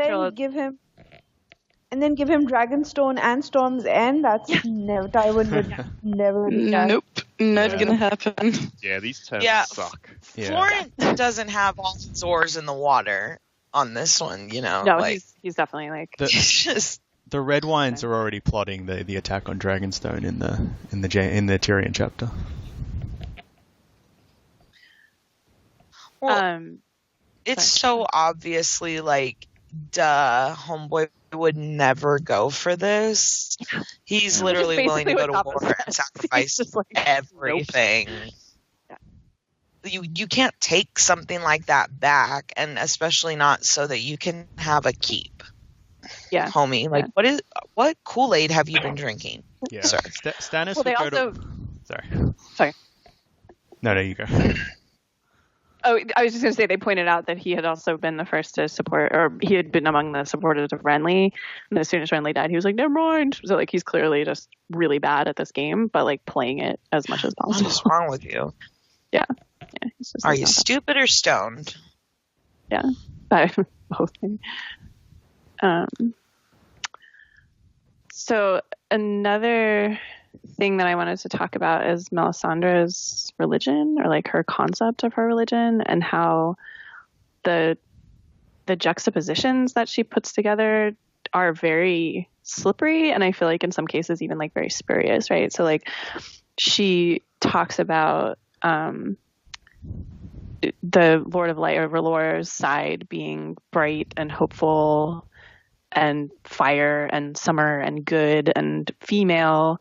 then give him Dragonstone and Storm's End. That's never. Tywin would never do that. Nope, not gonna happen. Yeah, these terms suck. Florent doesn't have all his oars in the water on this one, No, like, he's definitely like the Red Wines are already plotting the attack on Dragonstone in the Tyrion chapter. Well, it's so obviously like, duh, homeboy would never go for this. He's literally willing to go to war and sacrifice everything. You can't take something like that back, and especially not so that you can have a keep. Yeah, homie. Like, what Kool-Aid have you been drinking? Yeah, Sorry. Stannis. Well, they also. Sorry. No, you go. Oh, I was just going to say they pointed out that he had also been the first to support, or he had been among the supporters of Renly, and as soon as Renly died, he was like, never mind. So like he's clearly just really bad at this game, but like playing it as much as possible. What's wrong with you? Yeah. Are you stupid or stoned? Yeah, both things. So another thing that I wanted to talk about is Melisandre's religion, or like her concept of her religion, and how the juxtapositions that she puts together are very slippery, and I feel like in some cases even like very spurious, right? So like she talks about the Lord of Light, or R'hllor's side, being bright and hopeful and fire and summer and good and female,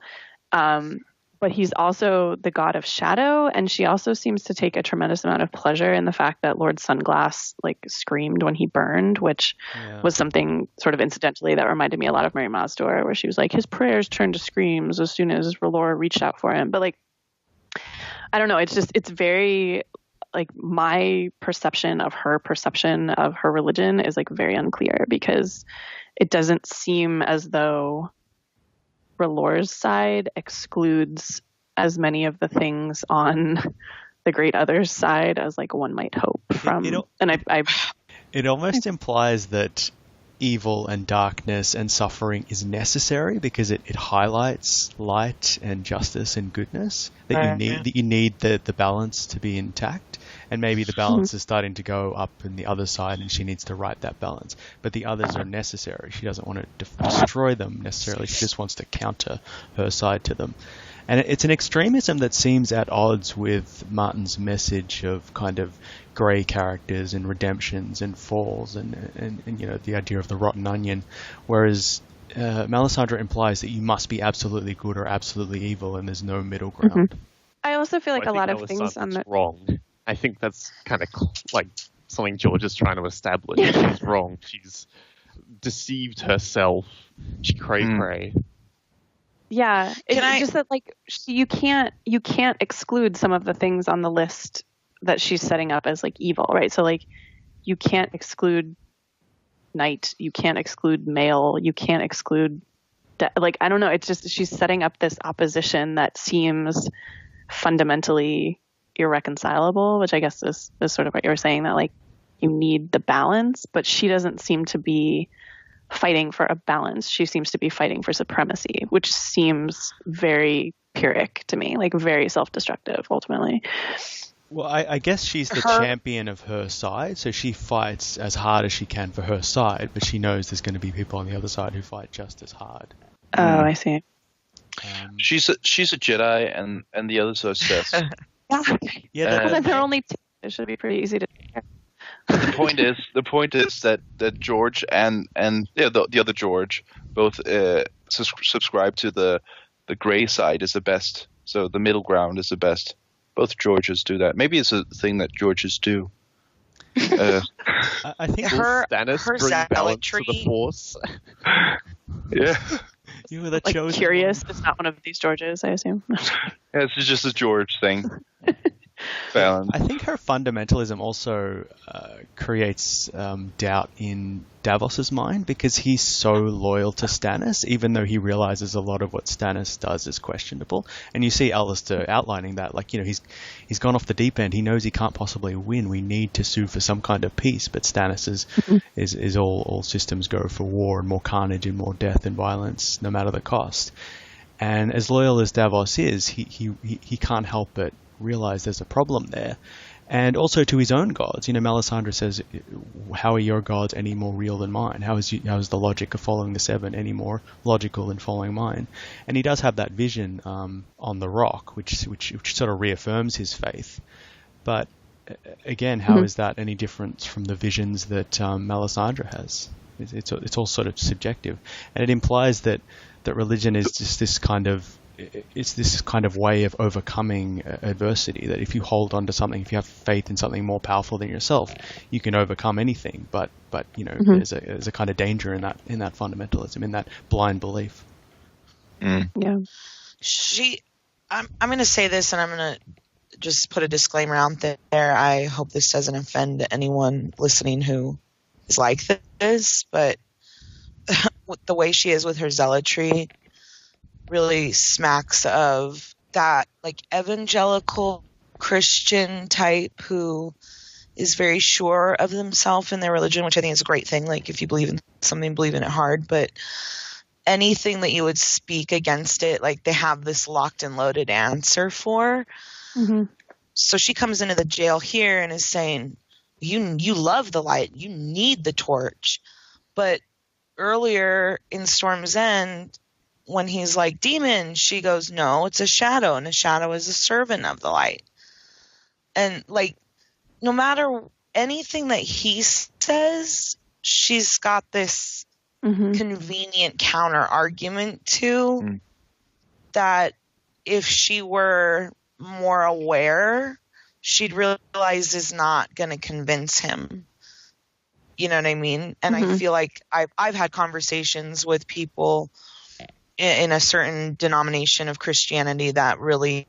but he's also the god of shadow, and she also seems to take a tremendous amount of pleasure in the fact that Lord Sunglass screamed when he burned, which was something sort of incidentally that reminded me a lot of Mary Mazdur, where she was like, his prayers turned to screams as soon as R'hllor reached out for him. But I don't know, it's very my perception of her religion is very unclear, because it doesn't seem as though R'hllor's side excludes as many of the things on the Great Other's side as one might hope from. It almost implies that evil and darkness and suffering is necessary, because it highlights light and justice and goodness, that you need the balance to be intact. And maybe the balance is starting to go up in the other side, and she needs to right that balance. But the others are necessary. She doesn't want to destroy them necessarily. She just wants to counter her side to them. And it's an extremism that seems at odds with Martin's message of kind of grey characters and redemptions and falls and the idea of the rotten onion. Whereas Melisandre implies that you must be absolutely good or absolutely evil, and there's no middle ground. I also feel a lot of things on the wrong. I think that's kind of something George is trying to establish. She's wrong. She's deceived herself. She cray. Yeah, it's just that you can't exclude some of the things on the list that she's setting up as evil, right? So you can't exclude night, you can't exclude male, you can't exclude I don't know. It's just she's setting up this opposition that seems fundamentally irreconcilable, which I guess is sort of what you were saying, that you need the balance, but she doesn't seem to be fighting for a balance. She seems to be fighting for supremacy, which seems very Pyrrhic to me, very self-destructive ultimately. Well, I guess she's the champion of her side, so she fights as hard as she can for her side, but she knows there's going to be people on the other side who fight just as hard. Oh, I see. She's a Jedi, and the others are Sith. They're only two. It should be pretty easy to. The point is that George and the other George both subscribe to the grey side is the best. So the middle ground is the best. Both Georges do that. Maybe it's a thing that Georges do. I think her zealotry to the Force. Yeah. You were the chosen. Curious is not one of these Georges, I assume. Yeah, it's just a George thing. Balance. I think her fundamentalism also creates doubt in Davos's mind, because he's so loyal to Stannis, even though he realizes a lot of what Stannis does is questionable. And you see Alistair outlining that, he's gone off the deep end. He knows he can't possibly win. We need to sue for some kind of peace, but Stannis is all systems go for war and more carnage and more death and violence, no matter the cost. And as loyal as Davos is, he can't help but realize there's a problem there. And also to his own gods. Melisandre says, how are your gods any more real than mine? How is the logic of following the Seven any more logical than following mine? And he does have that vision on the rock, which sort of reaffirms his faith. But again, how is that any different from the visions that Melisandre has? It's all sort of subjective. And it implies that religion is just this kind of way of overcoming adversity, that if you hold on to something, if you have faith in something more powerful than yourself, you can overcome anything. But there's a kind of danger in that fundamentalism, in that blind belief. Yeah. I'm going to say this, and I'm going to just put a disclaimer out there. I hope this doesn't offend anyone listening who is like this, but the way she is with her zealotry really smacks of that evangelical Christian type who is very sure of themselves and their religion, which I think is a great thing. If you believe in something, believe in it hard, but anything that you would speak against it, they have this locked and loaded answer for. Mm-hmm. So she comes into the jail here and is saying, you love the light, you need the torch. But earlier in Storm's End, when he's like, demon, she goes, no, it's a shadow, and a shadow is a servant of the light. And no matter anything that he says, she's got this convenient counter argument to that if she were more aware, she'd realize is not going to convince him. You know what I mean? And I feel like I've had conversations with people in a certain denomination of Christianity that really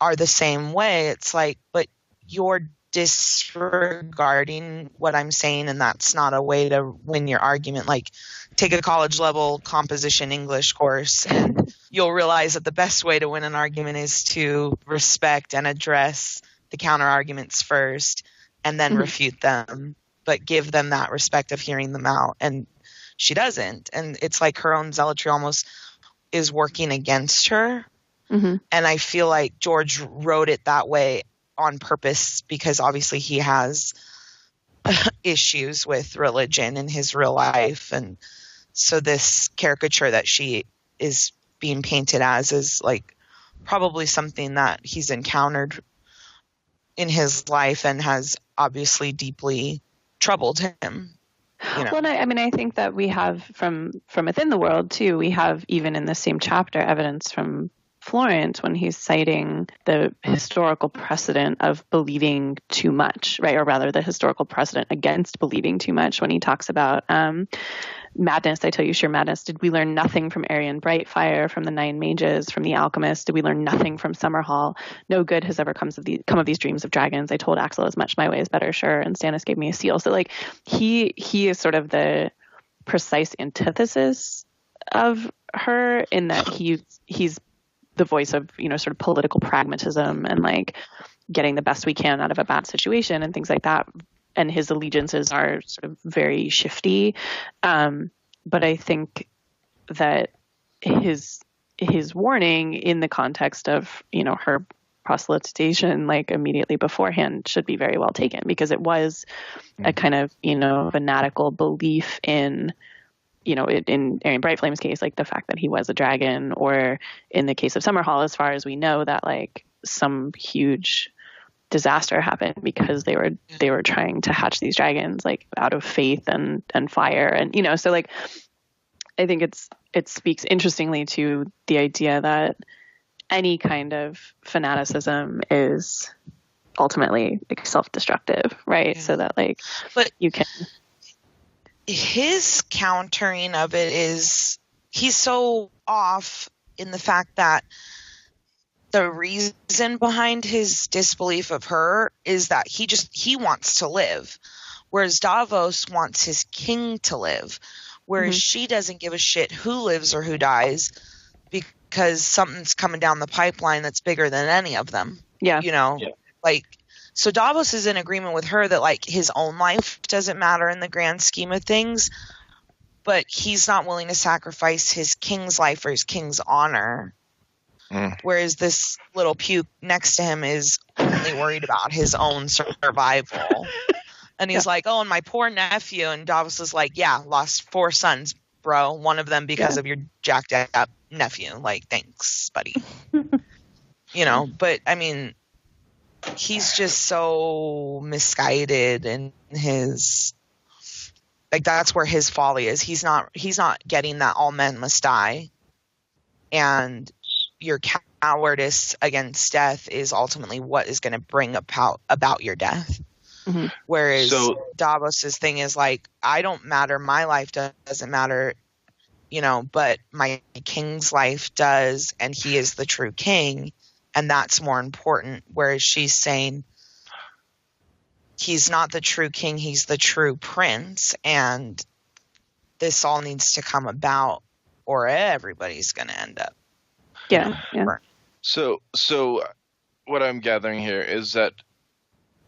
are the same way. It's like, but you're disregarding what I'm saying, and that's not a way to win your argument. Like, take a college level composition English course and you'll realize that the best way to win an argument is to respect and address the counter arguments first and then refute them, but give them that respect of hearing them out. And she doesn't. And it's like her own zealotry almost is working against her. And I feel like George wrote it that way on purpose because obviously he has issues with religion in his real life. And so this caricature that she is being painted as is like probably something that he's encountered in his life and has obviously deeply troubled him. You know? Well, I mean, I think that we have from within the world too, we have even in the same chapter evidence from Florence when he's citing the historical precedent of believing too much, right? Or rather the historical precedent against believing too much when he talks about madness. I tell you, sheer madness. Did we learn nothing from Arian Brightfire, from the Nine Mages, from the Alchemist? Did we learn nothing from Summerhall? No good has ever come of these dreams of dragons. I told Axel as much my way is better, sure. And Stannis gave me a seal. So like he is sort of the precise antithesis of her in that he's the voice of, you know, sort of political pragmatism and like getting the best we can out of a bad situation and things like that. And his allegiances are sort of very shifty. But I think that his warning in the context of, you know, her proselytization, like immediately beforehand, should be very well taken because it was a kind of, you know, fanatical belief in, you know, in Arian Brightflame's case, like the fact that he was a dragon, or in the case of Summerhall, as far as we know, that like some huge disaster happened because they were trying to hatch these dragons like out of faith and fire, and you know, so like I think it speaks interestingly to the idea that any kind of fanaticism is ultimately like self-destructive, right? Yeah. So that like, but you can. His countering of it is he's so off in the fact that the reason behind his disbelief of her is that he wants to live, whereas Davos wants his king to live, whereas she doesn't give a shit who lives or who dies because something's coming down the pipeline that's bigger than any of them. Yeah. You know, like, so Davos is in agreement with her that like his own life doesn't matter in the grand scheme of things, but he's not willing to sacrifice his king's life or his king's honor. Whereas this little puke next to him is only worried about his own survival. And he's like, oh, and my poor nephew. And Davos is like, yeah, lost 4 sons, bro. One of them because of your jacked up nephew. Like, thanks, buddy. You know, but I mean, he's just so misguided in his, like, that's where his folly is. He's not getting that all men must die. And your cowardice against death is ultimately what is going to bring about your death. Whereas Davos's thing is like, I don't matter. My life doesn't matter, you know, but my king's life does. And he is the true king. And that's more important. Whereas she's saying he's not the true king. He's the true prince. And this all needs to come about or everybody's going to end up. Yeah. So what I'm gathering here is that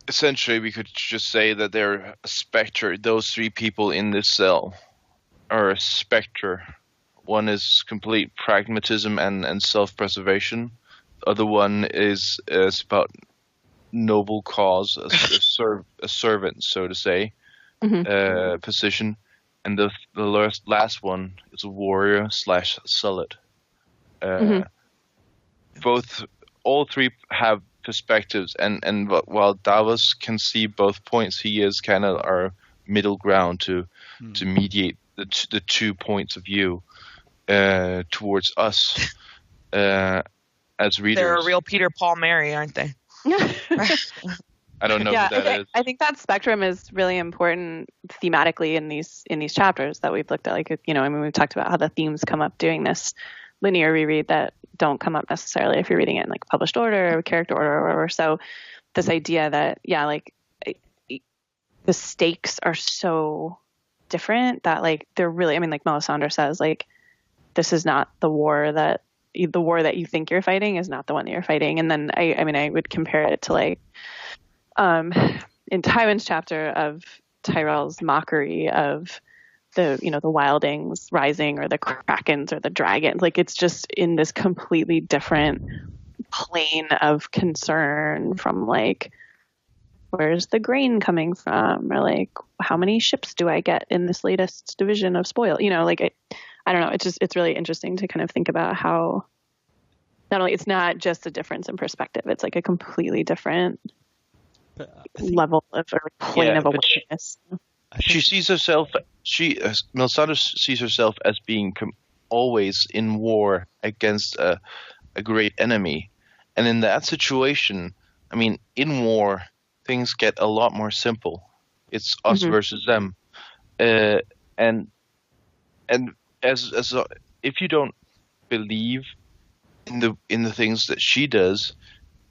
essentially we could just say that they're a spectre. Those 3 people in this cell are a spectre. One is complete pragmatism and self-preservation. The other one is about noble cause, a servant, so to say, position. And the last one is a warrior / zealot. All 3 have perspectives, and while Davos can see both points, he is kind of our middle ground to mediate the 2 points of view towards us. as readers. They're a real Peter, Paul, Mary, aren't they? I don't know who that is. I think that spectrum is really important thematically in these chapters that we've looked at. Like, we've talked about how the themes come up doing this linear reread that don't come up necessarily if you're reading it in like published order or character order or whatever. So this idea that, the stakes are so different that like they're really, like Melisandre says, like, this is not the war that you think you're fighting is not the one that you're fighting. And then I would compare it to like, in Tywin's chapter of Tyrell's mockery of the wildings rising or the krakens or the dragons. Like, it's just in this completely different plane of concern from like, where's the grain coming from? Or like, how many ships do I get in this latest division of spoil? I don't know. It's really interesting to kind of think about how not only it's not just a difference in perspective, it's like a completely different level of or plane of awareness. She sees herself. Melisandre sees herself as being always in war against a great enemy, and in that situation, in war, things get a lot more simple. It's us versus them, and as if you don't believe in the things that she does,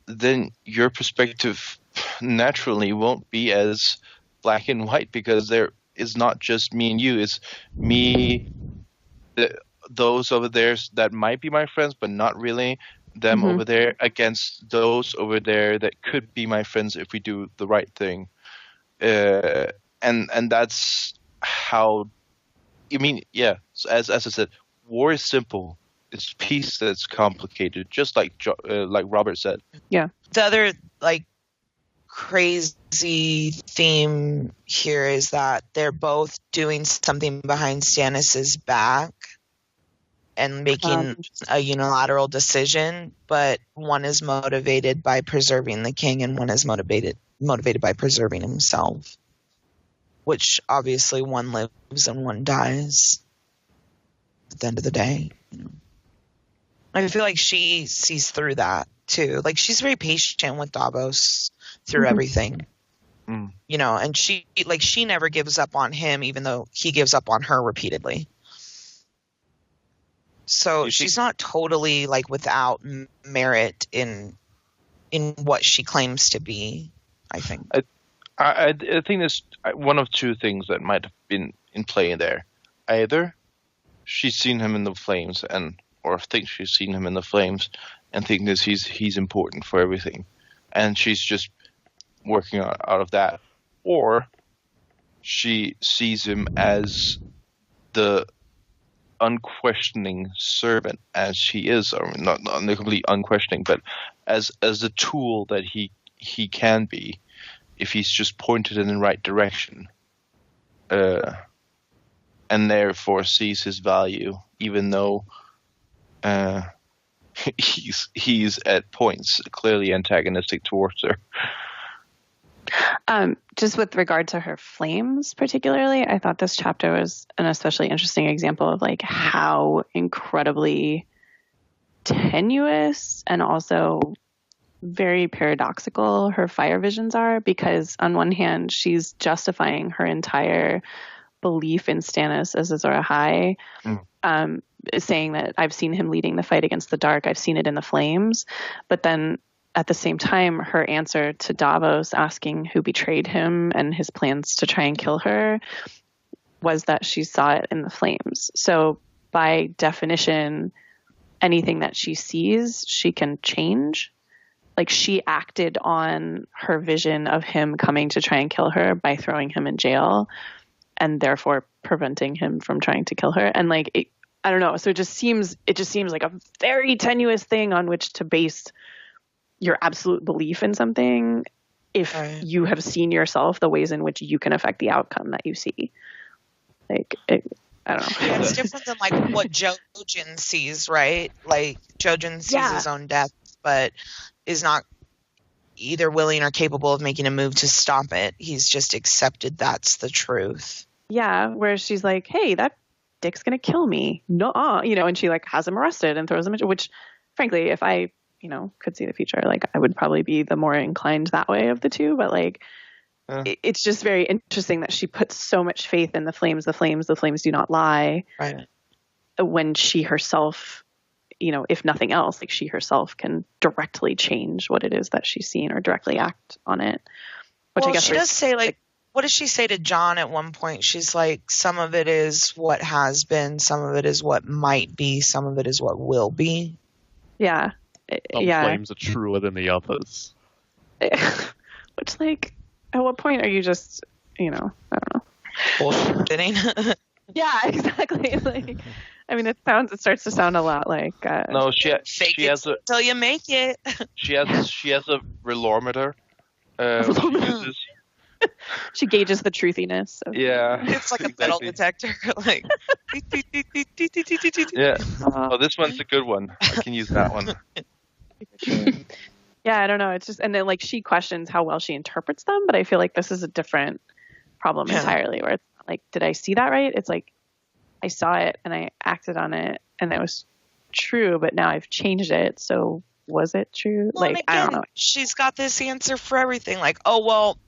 then your perspective naturally won't be as black and white, because there is not just me and you, it's me, those over there that might be my friends but not really, them over there against those over there that could be my friends if we do the right thing, and that's how as I said, war is simple. It's peace that's complicated, just like Robert said. Yeah. The other crazy theme here is that they're both doing something behind Stannis's back and making a unilateral decision, but one is motivated by preserving the king and one is motivated by preserving himself, which obviously one lives and one dies at the end of the day. I feel like she sees through that too. Like, she's very patient with Davos through everything. And she never gives up on him, even though he gives up on her repeatedly. So she's not totally like without merit in what she claims to be, I think. I think there's one of two things that might have been in play there. Either she's seen him in the flames or thinks she's seen him in the flames and thinking that he's important for everything, and she's just working out of that. Or she sees him as the unquestioning servant as he is, or not the complete unquestioning, but as the tool that he can be if he's just pointed in the right direction, and therefore sees his value, even though he's at points clearly antagonistic towards her. Just with regard to her flames particularly, I thought this chapter was an especially interesting example of like how incredibly tenuous and also very paradoxical her fire visions are, because on one hand she's justifying her entire belief in Stannis as Azor Ahai, saying that I've seen him leading the fight against the dark, I've seen it in the flames, but then at the same time, her answer to Davos asking who betrayed him and his plans to try and kill her was that she saw it in the flames. So by definition, anything that she sees, she can change. Like, she acted on her vision of him coming to try and kill her by throwing him in jail and therefore preventing him from trying to kill her. And like, I don't know. So it just seems like a very tenuous thing on which to base your absolute belief in something if you have seen yourself the ways in which you can affect the outcome that you see. Like, I don't know. Yeah, it's different than like what Jojen sees, right? Like, Jojen sees his own death, but is not either willing or capable of making a move to stop it. He's just accepted that's the truth. Yeah, where she's like, hey, that dick's gonna kill me. No, and she like has him arrested and throws him in, which frankly, if I, could see the future, like I would probably be the more inclined that way of the two. But like, it's just very interesting that she puts so much faith in the flames. The flames do not lie. Right. When she herself, if nothing else, like she herself can directly change what it is that she's seen or directly act on it. Which I guess she does say, like, what does she say to John at one point? She's like, some of it is what has been, some of it is what might be, some of it is what will be. Yeah. Some flames are truer than the others. Which, like, at what point are you just, I don't know. Bullshitting. Yeah, exactly. Like, I mean, it starts to sound a lot like. No, she has a. Till you make it. She has a relorimeter. She gauges the truthiness. Yeah, it's like a metal detector. Like. Yeah. Oh, this one's a good one. I can use that one. Yeah, I don't know. It's just, and then like she questions how well she interprets them, but I feel like this is a different problem entirely. Where it's not like, did I see that right? It's like I saw it and I acted on it, and that was true, but now I've changed it. So was it true? Well, like, again, I don't know. She's got this answer for everything. Like, oh well,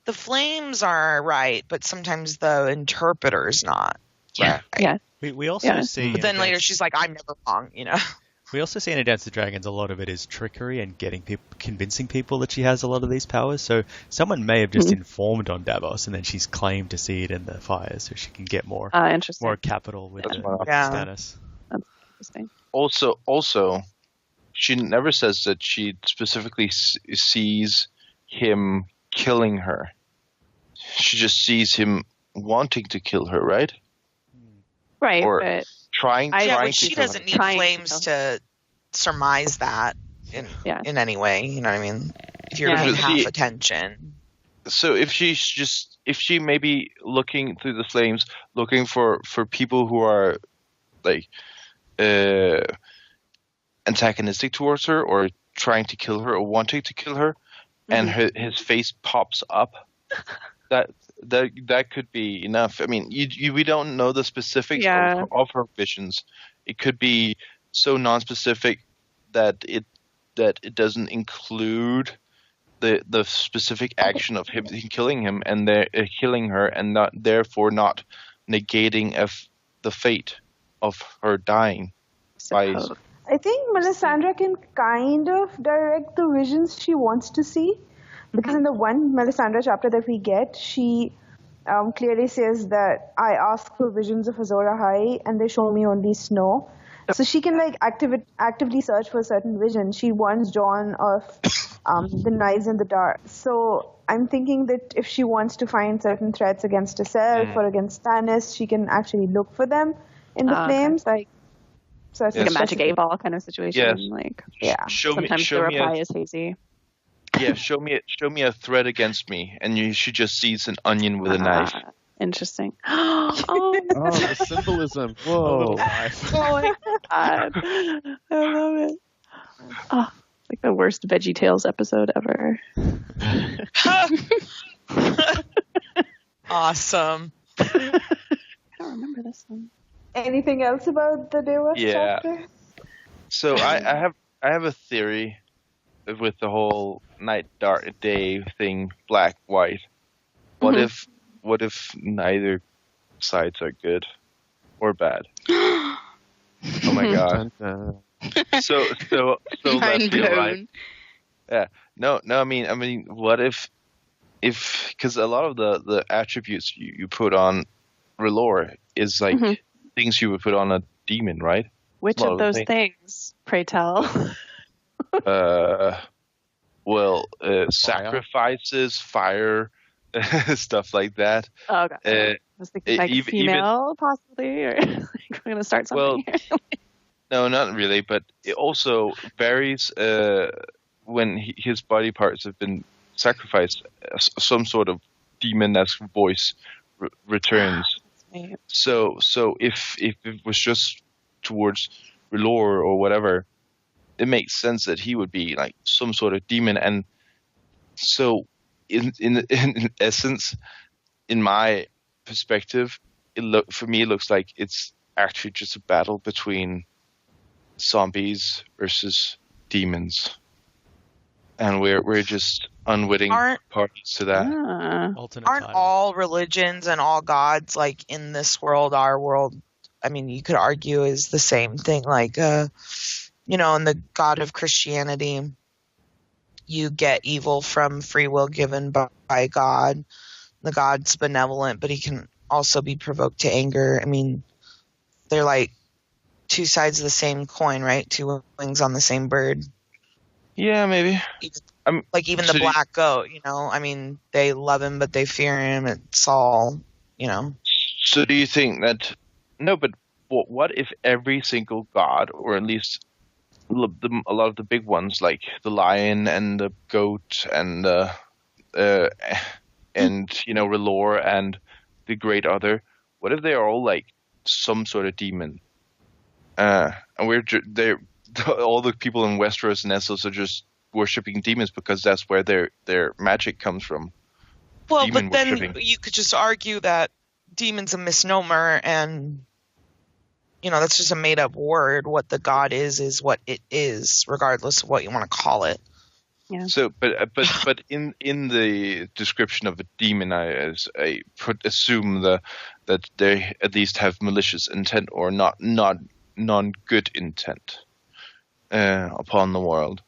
the flames are right, but sometimes the interpreter's not. Yeah. Right. Yeah. We also see. But then later she's like, I'm never wrong. We also see in A Dance with Dragons a lot of it is trickery and convincing people that she has a lot of these powers. So someone may have just informed on Davos, and then she's claimed to see it in the fire, so she can get more capital with Stannis. That's interesting. Also, she never says that she specifically sees him killing her. She just sees him wanting to kill her, right? Right, or but trying to she doesn't need flames to surmise that in any way. You know what I mean? If you're paying half attention. So if she may be looking through the flames, looking for people who are like antagonistic towards her, or trying to kill her, or wanting to kill her, and his face pops up, that could be enough. I mean, we don't know the specifics of her visions. It could be so non-specific that it doesn't include the specific action of him killing him and killing her, and therefore not negating the fate of her dying. I think Melisandre can kind of direct the visions she wants to see. Because in the one Melisandre chapter that we get, she clearly says that I ask for visions of Azor Ahai and they show me only snow. So she can like actively search for a certain vision. She warns Jon of the knives in the dark. So I'm thinking that if she wants to find certain threats against herself or against Stannis, she can actually look for them in the flames. Okay. So it's like a magic 8-ball kind of situation. Yes. Like, sometimes the reply is hazy. Yeah, show me a threat against me, and she just sees an onion with a knife. Interesting. The symbolism. Whoa. Oh my god. I love it. Oh, like the worst VeggieTales episode ever. Awesome. I don't remember this one. Anything else about the Davos chapter? So I have a theory with the whole night, dark, day thing, black, white. What if neither sides are good or bad? Oh my god. So left and right. Yeah. No, I mean what if because a lot of the attributes you put on R'hllor is like things you would put on a demon, right? Which of those things, pray tell? Sacrifices, fire, stuff like that. Oh, God. I was thinking like female, possibly, or like we're going to start something here. No, not really, but it also varies when his body parts have been sacrificed. Some sort of demon-esque voice returns. So if it was just towards R'hllor or whatever, it makes sense that he would be like some sort of demon. And so in essence, in my perspective, for me it looks like it's actually just a battle between zombies versus demons, and we're just unwitting parties to that. Aren't all religions and all gods, like, in this world, our world, I mean, you could argue is the same thing. Like, in the God of Christianity, you get evil from free will given by God. The God's benevolent, but he can also be provoked to anger. I mean, they're like two sides of the same coin, right? Two wings on the same bird. Yeah, maybe. Even the black goat, I mean, they love him, but they fear him. It's all, So do you think that... No, but what if every single god, or at least a lot of the big ones, like the lion and the goat and Relore and the Great Other, what if they are all like some sort of demon? And all the people in Westeros and Essos are just worshipping demons because that's where their magic comes from. Well, Demon but then worshipping. you could just argue that demon's a misnomer, and that's just a made-up word. What the god is what it is, regardless of what you want to call it. Yeah. So, but in the description of a demon, I assume that they at least have malicious intent or not non-good intent upon the world.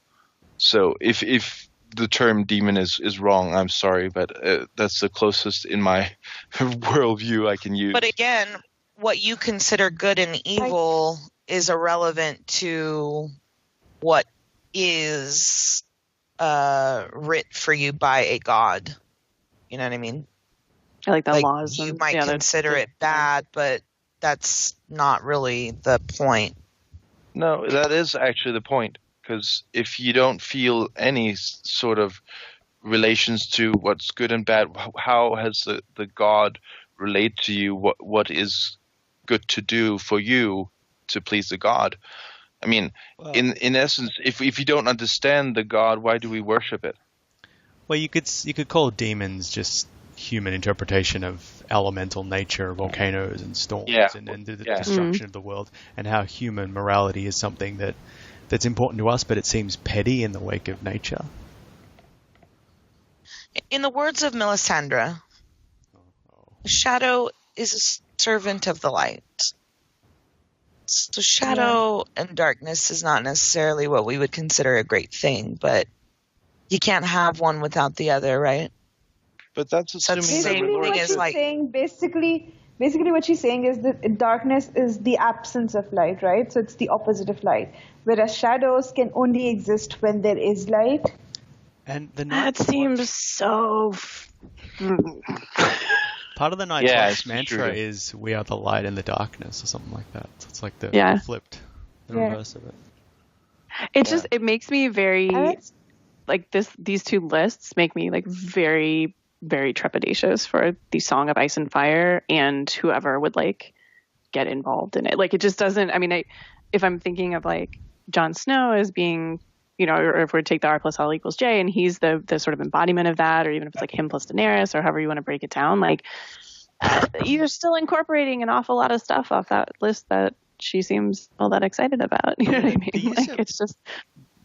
So if the term demon is wrong, I'm sorry, but that's the closest in my worldview I can use. But again, what you consider good and evil is irrelevant to what is writ for you by a god. You know what I mean? I like the laws. You might consider it bad, but that's not really the point. No, that is actually the point. Because if you don't feel any sort of relations to what's good and bad, how has the god relate to you what is good to do for you to please the god? I mean, in essence, if you don't understand the god, why do we worship it? Well, you could call demons just human interpretation of elemental nature, volcanoes and storms, and the destruction of the world, and how human morality is something that's important to us, but it seems petty in the wake of nature. In the words of Melisandre, shadow is a servant of the light. So shadow and darkness is not necessarily what we would consider a great thing, but you can't have one without the other, right? But that's assuming Basically what she's saying is that darkness is the absence of light, right? So it's the opposite of light. Whereas shadows can only exist when there is light. And the That seems so... Part of the Night's Watch mantra is "We are the light in the darkness" or something like that. So it's like the flipped, the reverse of it. It makes me very... These two lists make me very, very trepidatious for the Song of Ice and Fire and whoever would get involved in it. It just doesn't. I mean, if I'm thinking of Jon Snow as being, or if we take the R plus L equals J, and he's the sort of embodiment of that, or even if it's him plus Daenerys, or however you want to break it down, you're still incorporating an awful lot of stuff off that list that she seems all that excited about. You know what I mean? It's just.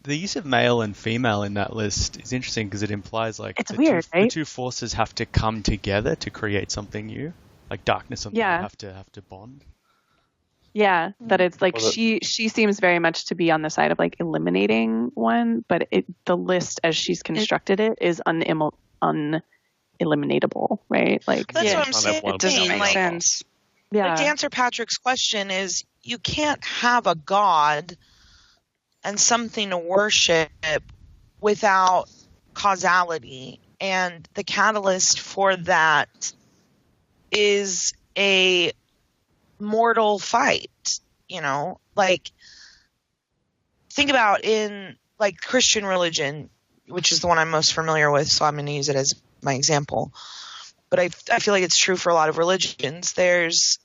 The use of male and female in that list is interesting because it implies it's weird, right? The two forces have to come together to create something new, like darkness and light have to bond. Yeah, that it's she seems very much to be on the side of eliminating one, but the list as she's constructed it is uneliminatable, right? That's what I'm saying. It doesn't make sense. Yeah. To answer Patrick's question is, you can't have a god and something to worship without causality. And the catalyst for that is a mortal fight, think about in Christian religion, which is the one I'm most familiar with, so I'm going to use it as my example. But I feel like it's true for a lot of religions. There's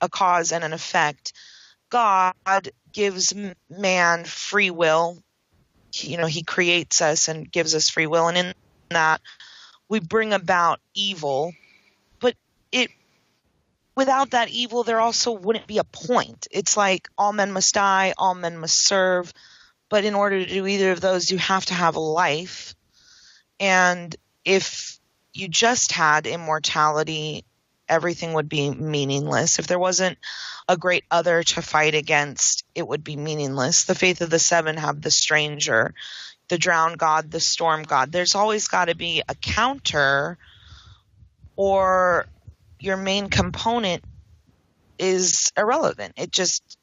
a cause and an effect. God gives man free will. He creates us and gives us free will. And in that, we bring about evil. But without that evil, there also wouldn't be a point. It's like all men must die, all men must serve. But in order to do either of those, you have to have a life. And if you just had immortality, everything would be meaningless. If there wasn't a great other to fight against, it would be meaningless. The Faith of the Seven have the stranger, the drowned god, the storm god. There's always got to be a counter, or your main component is irrelevant. It just,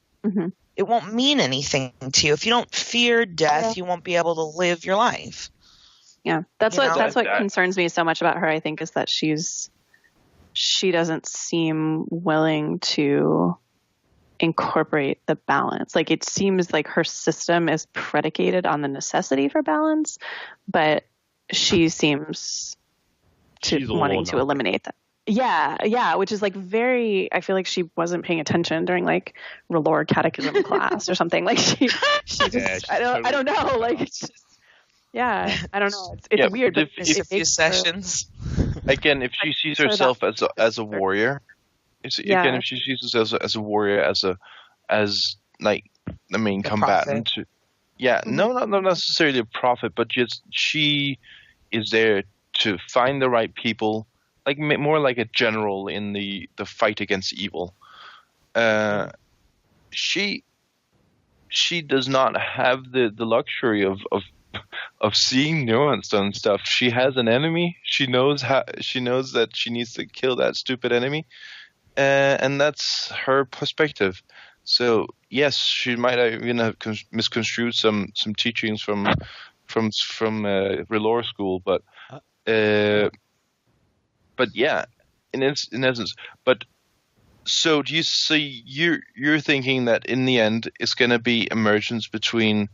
it won't mean anything to you. If you don't fear death, you won't be able to live your life. Yeah, that's what concerns me so much about her, I think, is that she doesn't seem willing to incorporate the balance. Like, it seems like her system is predicated on the necessity for balance, but she seems to wanting to eliminate that. Yeah, which is like very, I feel like she wasn't paying attention during like Relore Catechism class or something. Like she just, I don't know. Like, it's just, I don't know. It's weird. If a few sessions. Again, if she sees herself as a warrior, if she sees herself as a warrior, as like the main combatant, no, not necessarily a prophet, but just she is there to find the right people, like more like a general in the fight against evil. She does not have the luxury of seeing nuance and stuff. She has an enemy. She knows that she needs to kill that stupid enemy, and that's her perspective. So yes, she might even have misconstrued some teachings from Relore school, but yeah, in essence. But so do you see? You're thinking that in the end it's going to be emergence between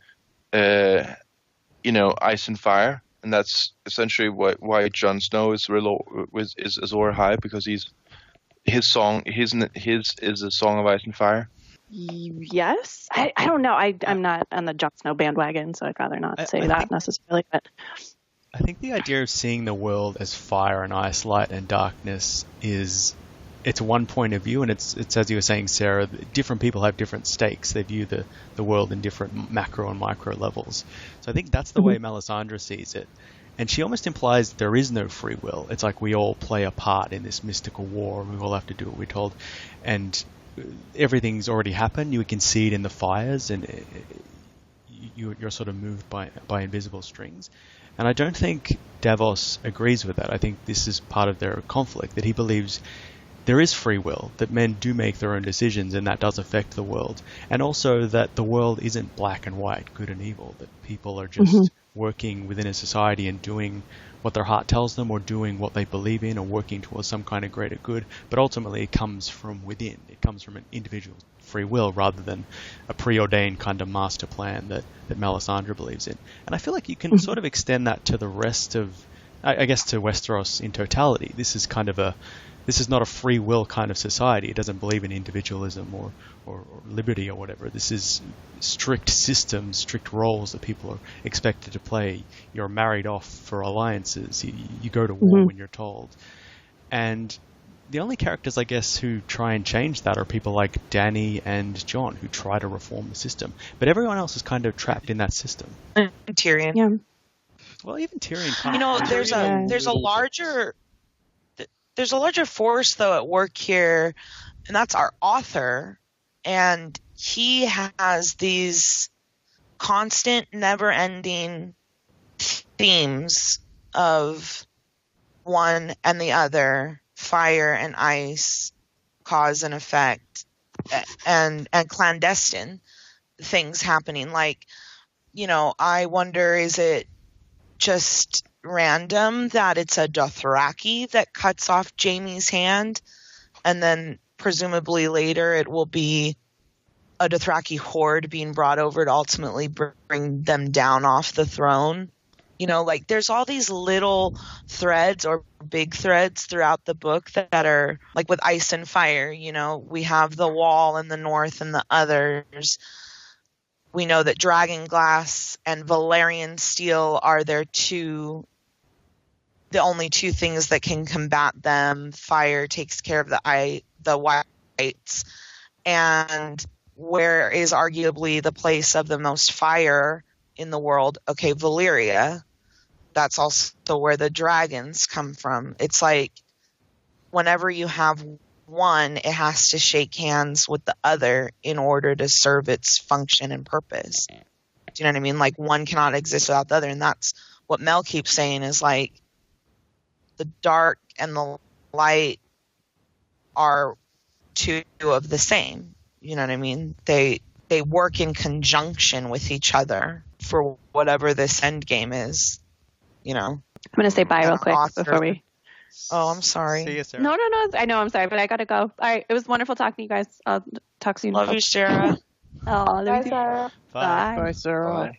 ice and fire, and that's essentially why Jon Snow is Azor Ahai, because his song is a song of ice and fire. Yes, I don't know. I'm not on the Jon Snow bandwagon, so I'd rather not say that necessarily. But I think the idea of seeing the world as fire and ice, light and darkness it's one point of view, and it's as you were saying, Sarah, different people have different stakes. They view the world in different macro and micro levels. So I think that's the way Melisandre sees it. And she almost implies there is no free will. It's like we all play a part in this mystical war, and we all have to do what we're told. And everything's already happened. You can see it in the fires, and you're sort of moved by invisible strings. And I don't think Davos agrees with that. I think this is part of their conflict, that he believes there is free will, that men do make their own decisions, and that does affect the world. And also that the world isn't black and white, good and evil, that people are just working within a society and doing what their heart tells them, or doing what they believe in, or working towards some kind of greater good. But ultimately it comes from within. It comes from an individual's free will rather than a preordained kind of master plan that Melisandre believes in. And I feel like you can sort of extend that to the rest of, I guess, to Westeros in totality. This is not a free will kind of society. It doesn't believe in individualism or liberty or whatever. This is strict systems, strict roles that people are expected to play. You're married off for alliances. You go to war when you're told. And the only characters, I guess, who try and change that are people like Dany and Jon, who try to reform the system. But everyone else is kind of trapped in that system. Tyrion. Yeah. Well, even Tyrion. There's a larger force, though, at work here, and that's our author. And he has these constant, never-ending themes of one and the other, fire and ice, cause and effect, and clandestine things happening. Like, I wonder, is it just random that it's a Dothraki that cuts off Jaime's hand, and then presumably later it will be a Dothraki horde being brought over to ultimately bring them down off the throne? Like, there's all these little threads or big threads throughout the book that are like with ice and fire. We have the wall in the north and the others. We know that Dragonglass and Valyrian steel are their two the only two things that can combat them. Fire takes care of the whites, and where is arguably the place of the most fire in the world? Okay, Valyria. That's also where the dragons come from. It's like whenever you have one, it has to shake hands with the other in order to serve its function and purpose. Do you know what I mean? Like one cannot exist without the other, and that's what Mel keeps saying is like the dark and the light are two of the same. You know what I mean? They work in conjunction with each other for whatever this end game is. You know. I'm gonna say bye real quick before we. Oh, I'm sorry. See you, Sarah. No. I know I'm sorry, but I gotta go. All right, it was wonderful talking to you guys. I'll talk soon. Love you, Sarah. Oh, Bye, Sarah. Bye. Bye, Sarah.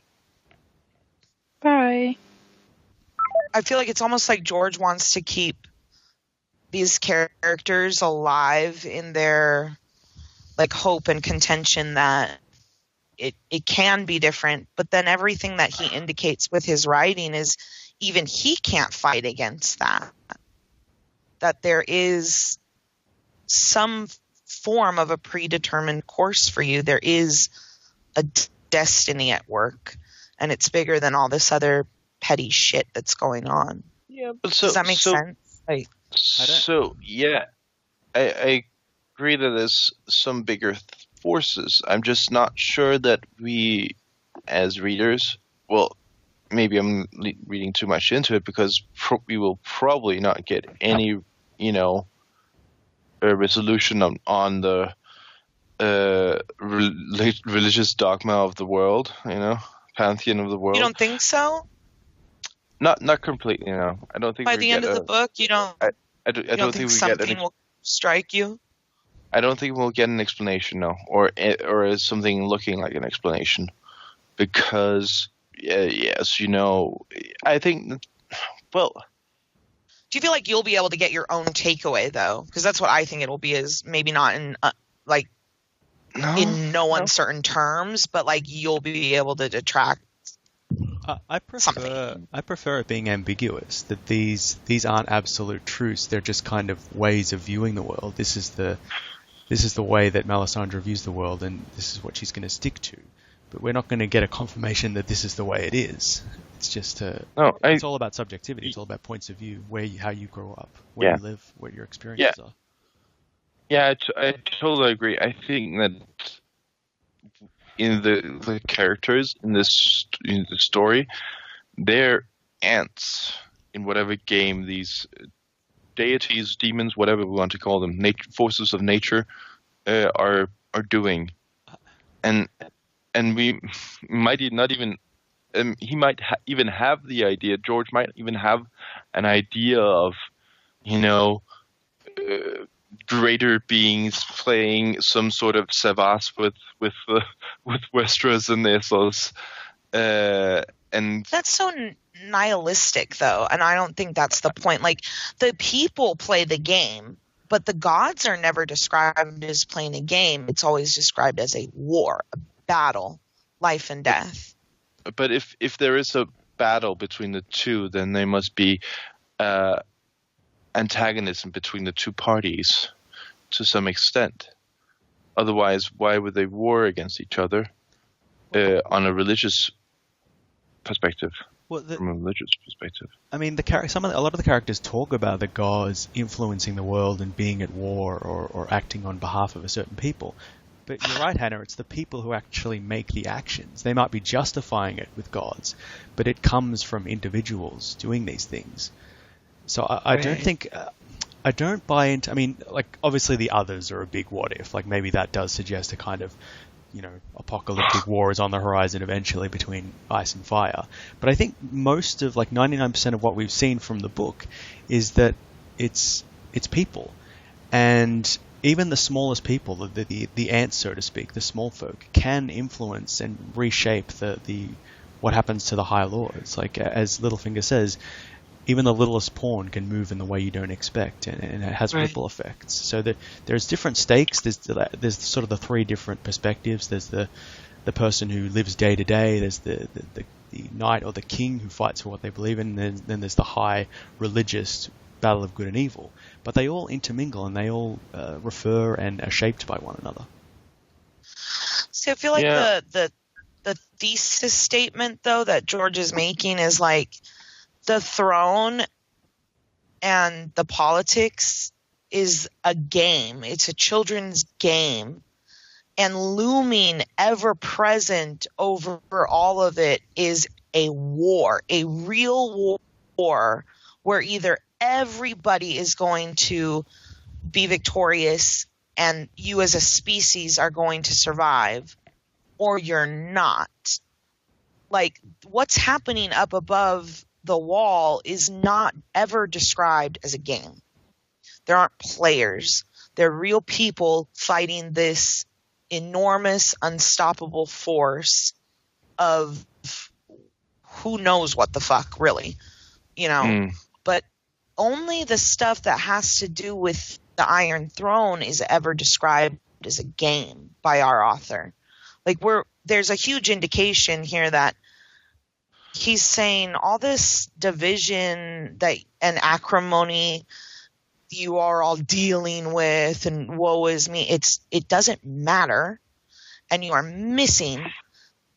Bye. I feel like it's almost like George wants to keep these characters alive in their like hope and contention that it can be different, but then everything that he indicates with his writing is even he can't fight against that. That there is some form of a predetermined course for you. There is a destiny at work, and it's bigger than all this other petty shit that's going on. Yeah, but does that make sense? Like, I agree that there's some bigger forces. I'm just not sure that we, as readers, well, maybe I'm reading too much into it because we will probably not get any, resolution on the religious dogma of the world, pantheon of the world. You don't think so? Not completely, no. I don't think by the end of the book, you don't. I don't think we something get will strike you. I don't think we'll get an explanation, no, or something looking like an explanation, because yes, I think. Well, do you feel like you'll be able to get your own takeaway though? Because that's what I think it'll be. Is maybe not in in no uncertain terms, but like you'll be able to detract. I prefer it being ambiguous. That these aren't absolute truths. They're just kind of ways of viewing the world. This is the way that Melisandre views the world, and this is what she's going to stick to. But we're not going to get a confirmation that this is the way it is. It's just it's all about subjectivity. It's all about points of view, how you grow up, where you live, what your experiences are. Yeah, I totally agree. I think that in the characters in the story, they're ants in whatever game these deities, demons, whatever we want to call them, forces of nature, are doing, and we might not even. He might even have the idea. George might even have an idea of, greater beings playing some sort of savas with Westeros and Essos, and that's so nihilistic, though, and I don't think that's the point. Like the people play the game, but the gods are never described as playing a game. It's always described as a war, a battle, life and death. But if there is a battle between the two, then there must be antagonism between the two parties to some extent. Otherwise, why would they war against each other on a religious perspective? From a religious perspective. I mean, a lot of the characters talk about the gods influencing the world and being at war or acting on behalf of a certain people. But you're right, Hannah, it's the people who actually make the actions. They might be justifying it with gods, but it comes from individuals doing these things. So I don't think... I don't buy into... I mean, like, obviously the others are a big what-if. Like, maybe that does suggest a kind of, apocalyptic war is on the horizon eventually between ice and fire. But I think most of, 99% of what we've seen from the book is that it's people. And even the smallest people, the ants, so to speak, the small folk, can influence and reshape what happens to the High Lords. Like, as Littlefinger says, even the littlest pawn can move in the way you don't expect, and it has ripple effects. So there's different stakes. There's sort of the three different perspectives. There's the person who lives day to day. There's the the knight or the king who fights for what they believe in, and then there's the high religious battle of good and evil. But they all intermingle and they all refer and are shaped by one another. So I feel like the thesis statement, though, that George is making is like the throne and the politics is a game. It's a children's game. And looming ever present over all of it is a war, a real war where either everybody is going to be victorious and you as a species are going to survive, or you're not. Like, what's happening up above the wall is not ever described as a game. There aren't players. They're real people fighting this enormous, unstoppable force of who knows what the fuck, really, you know. But only the stuff that has to do with the Iron Throne is ever described as a game by our author. Like, there's a huge indication here that he's saying all this division and acrimony you are all dealing with and woe is me, it doesn't matter, and you are missing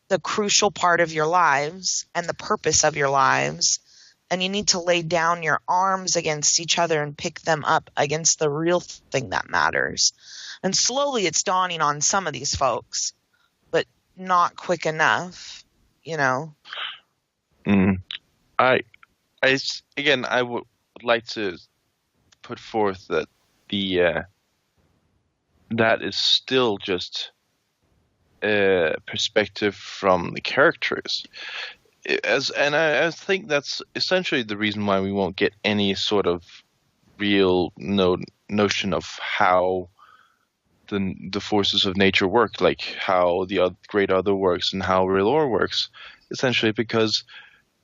the crucial part of your lives and the purpose of your lives, and you need to lay down your arms against each other and pick them up against the real thing that matters. And slowly it's dawning on some of these folks, but not quick enough, you know. I would like to put forth that that is still just a perspective from the characters. I think that's essentially the reason why we won't get any sort of real notion of how the forces of nature work, like how the Great Other works and how R'hllor works. Essentially, because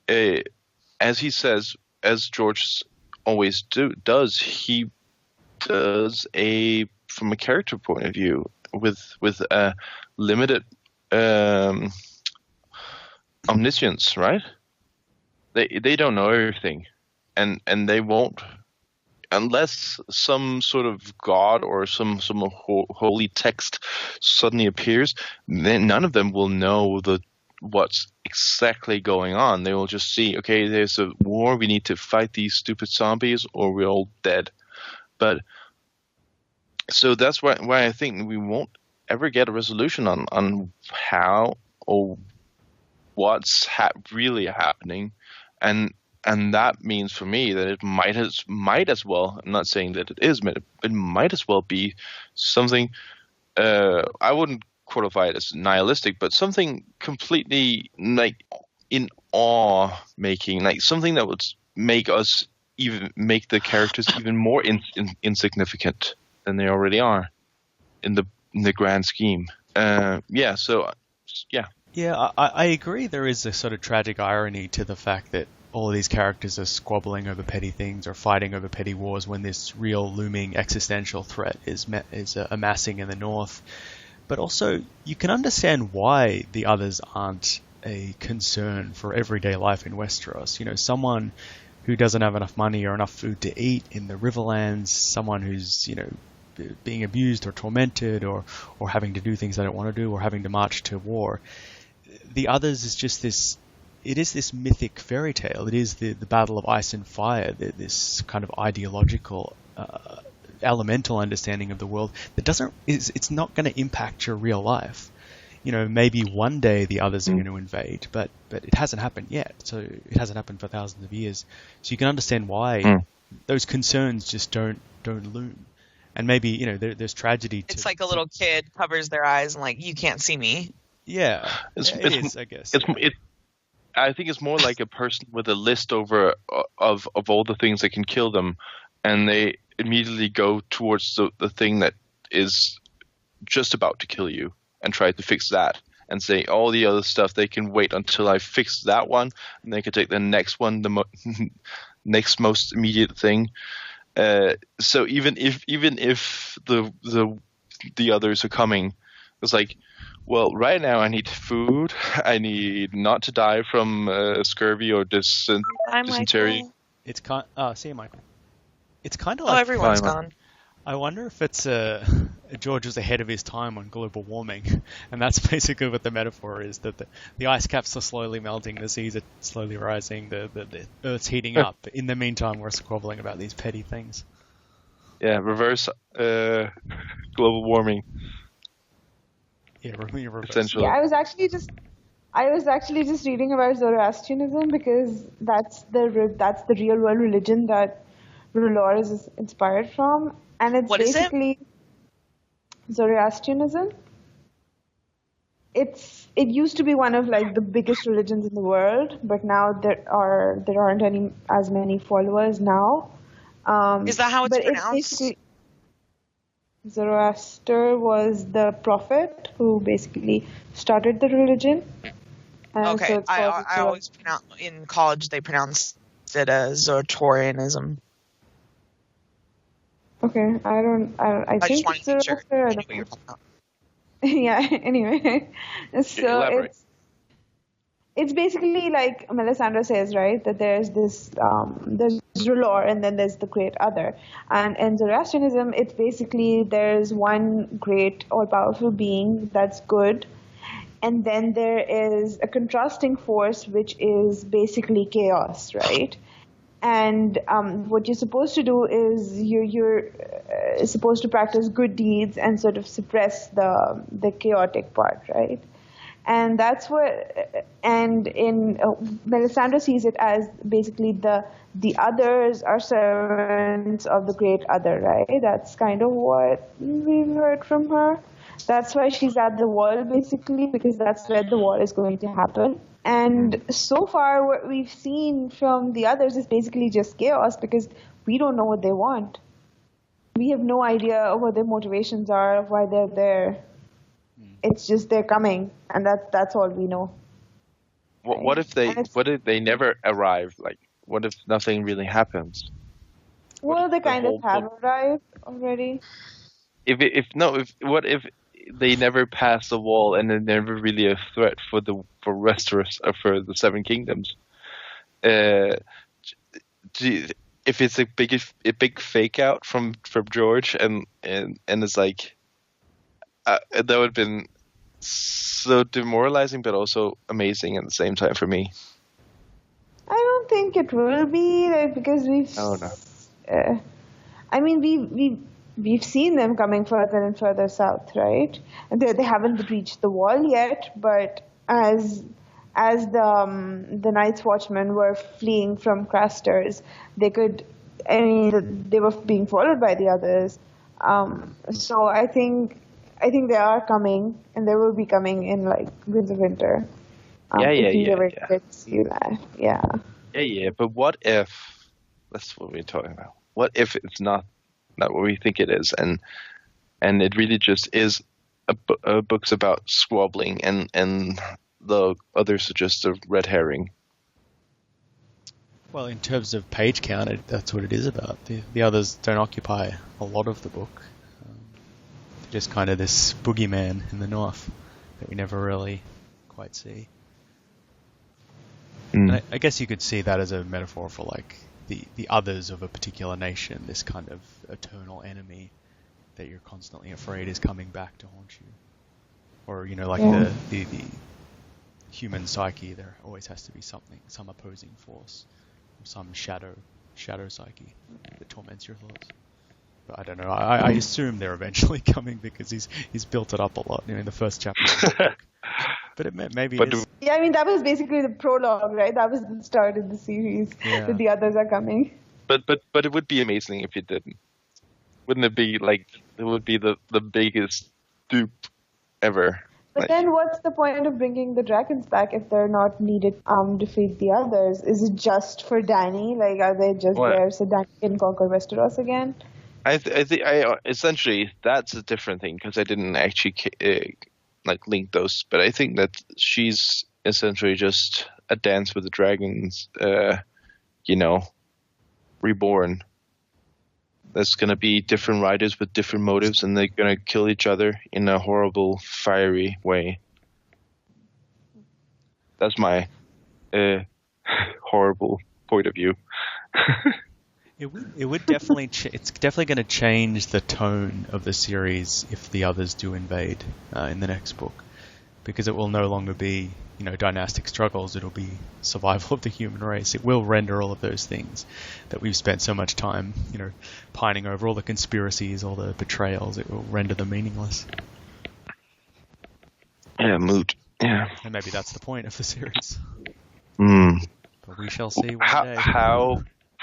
as he says, as George always does, he does from a character point of view with a limited omniscience, right? They don't know everything, and they won't unless some sort of god or some holy text suddenly appears. Then none of them will know what's exactly going on. They will just see, okay, there's a war, we need to fight these stupid zombies or we're all dead. But so that's why I think we won't ever get a resolution on how or what's really happening, and that means for me that it might as well, I'm not saying that it is, but it might as well be something I wouldn't qualify it as nihilistic, but something completely like in awe making, like something that would make the characters even more insignificant than they already are in the grand scheme. I agree. There is a sort of tragic irony to the fact that all of these characters are squabbling over petty things or fighting over petty wars when this real looming existential threat is amassing in the north. But also, you can understand why the others aren't a concern for everyday life in Westeros. You know, someone who doesn't have enough money or enough food to eat in the Riverlands, someone who's, you know, being abused or tormented or having to do things they don't want to do or having to march to war. The others is just this, it is this mythic fairy tale. It is the battle of ice and fire, this kind of ideological elemental understanding of the world that it's not going to impact your real life. You know, maybe one day the others are going to invade, but it hasn't happened yet. So it hasn't happened for thousands of years. So you can understand why those concerns just don't loom. And maybe, you know, there's tragedy. It's like a little kid covers their eyes and like, you can't see me. Yeah, it is, I guess. I think it's more like a person with a list of all the things that can kill them, and they immediately go towards the thing that is just about to kill you and try to fix that, and say all the other stuff they can wait until I fix that one, and they can take the next one, the next most immediate thing. So even if the others are coming, It's like, well, right now I need food. I need not to die from scurvy or dysentery. It's see you, Michael. It's kind of like everyone's gone. I wonder if it's George was ahead of his time on global warming, and that's basically what the metaphor is, that the ice caps are slowly melting, the seas are slowly rising, the Earth's heating up. But in the meantime, we're squabbling about these petty things. Yeah, reverse global warming. Yeah, reverse. Essentially. Yeah, I was actually just reading about Zoroastrianism, because that's the real world religion that R'hllor is inspired from, and it's basically Zoroastrianism. It used to be one of like the biggest religions in the world, but now there aren't as many followers now. Is that how it's pronounced? Zoroaster was the prophet who basically started the religion. Okay, so I always pronounce, in college they pronounced it as Zoroastrianism. Okay, I think it's Zoroaster. I don't know. Yeah. Anyway, so it's basically like Melisandre says, right? That there's this there's R'hllor, and then there's the great other. And in Zoroastrianism, it's basically there's one great all-powerful being that's good, and then there is a contrasting force which is basically chaos, right? And what you're supposed to do is you're supposed to practice good deeds and sort of suppress the chaotic part, right? And that's what, and in Melisandre sees it as basically the others are servants of the great other, right? That's kind of what we've heard from her. That's why she's at the wall, basically, because that's where the war is going to happen. And so far, what we've seen from the others is basically just chaos, because we don't know what they want. We have no idea what their motivations are, why they're there. It's just they're coming, and that's all we know. What if they never arrive? Like, what if nothing really happens? Well, they kind of have arrived already. What if they never pass the wall and they're never really a threat for Westeros or for the Seven Kingdoms? If it's a big fake out from George and it's like that would have been so demoralizing, but also amazing at the same time for me. I don't think it will be, because we've. Oh no. I mean, we've seen them coming further and further south, right? And they haven't reached the wall yet, but as the Night's Watchmen were fleeing from Craster's, they were being followed by the others. So I think they are coming, and they will be coming in like Winds of Winter. Yeah. But what if? That's what we're talking about. What if it's not what we think it is, and it really just is a book's about squabbling, and the others are just a red herring. Well, in terms of page count, that's what it is about. The others don't occupy a lot of the book. Just kind of this boogeyman in the north that we never really quite see. And I guess you could see that as a metaphor for like the others of a particular nation, this kind of eternal enemy that you're constantly afraid is coming back to haunt you. Or, the human psyche, there always has to be some opposing force, some shadow psyche that torments your thoughts. But I don't know. I assume they're eventually coming because he's built it up a lot in the first chapter of the book. But maybe it is. Yeah, I mean, that was basically the prologue, right? That was the start of the series, that the others are coming. But it would be amazing if it didn't. Wouldn't it be like, it would be the biggest dupe ever. But then what's the point of bringing the dragons back if they're not needed to defeat the others? Is it just for Dany? Like, are they just there so Dany can conquer Westeros again? I think essentially that's a different thing, because I didn't actually link those, but I think that she's essentially just a Dance with the Dragons, reborn. There's going to be different writers with different motives, and they're going to kill each other in a horrible, fiery way. That's my horrible point of view. It would definitely it's definitely going to change the tone of the series if the others do invade in the next book, because it will no longer be dynastic struggles. It'll be survival of the human race. It will render all of those things that we've spent so much time pining over, all the conspiracies, all the betrayals. It will render them meaningless. Yeah, moot. Yeah. And maybe that's the point of the series. But we shall see one day.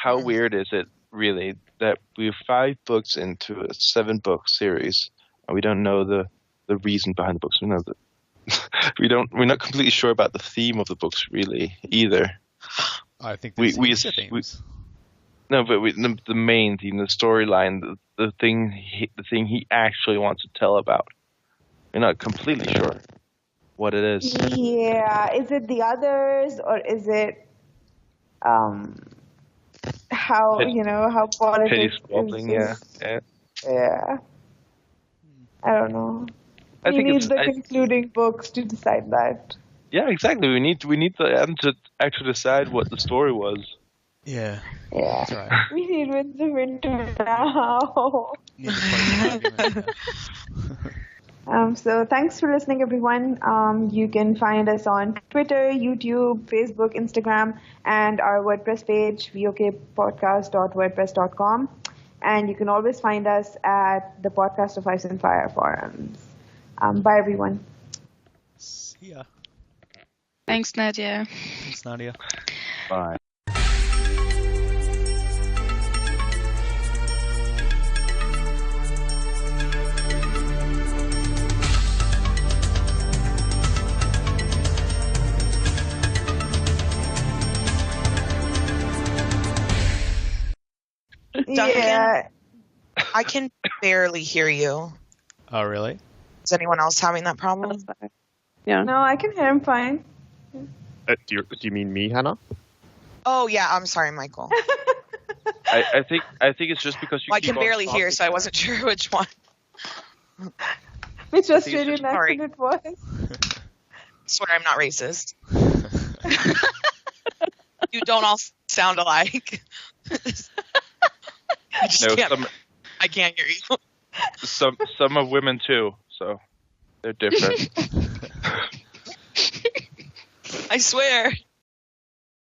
How weird is it, really, that we're 5 books into a 7-book series, and we don't know the reason behind the books. We know that we're not completely sure about the theme of the books, really, either. I think the main theme, the storyline, the thing he actually wants to tell about. We're not completely sure what it is. Yeah, is it the others, or is it how politics is? Yeah. I don't know. I think need the concluding books to decide that. Yeah, exactly. We need the end to actually decide what the story was. Yeah. That's right. We need Winds of Winter now. So thanks for listening, everyone. You can find us on Twitter, YouTube, Facebook, Instagram, and our WordPress page, vokpodcast.wordpress.com. And you can always find us at the Podcast of Ice and Fire forums. Bye, everyone. See ya. Thanks, Nadia. Thanks, Nadia. Bye. Duncan, I can barely hear you. Oh, really? Is anyone else having that problem? Yeah. No, I can hear him fine. Do you mean me, Hannah? Oh yeah, I'm sorry, Michael. I think it's just because you. I can barely hear, so I wasn't sure which one. Which Australian accent it was? I swear I'm not racist. You don't all sound alike. I can't hear you. Some are women too, so they're different. I swear.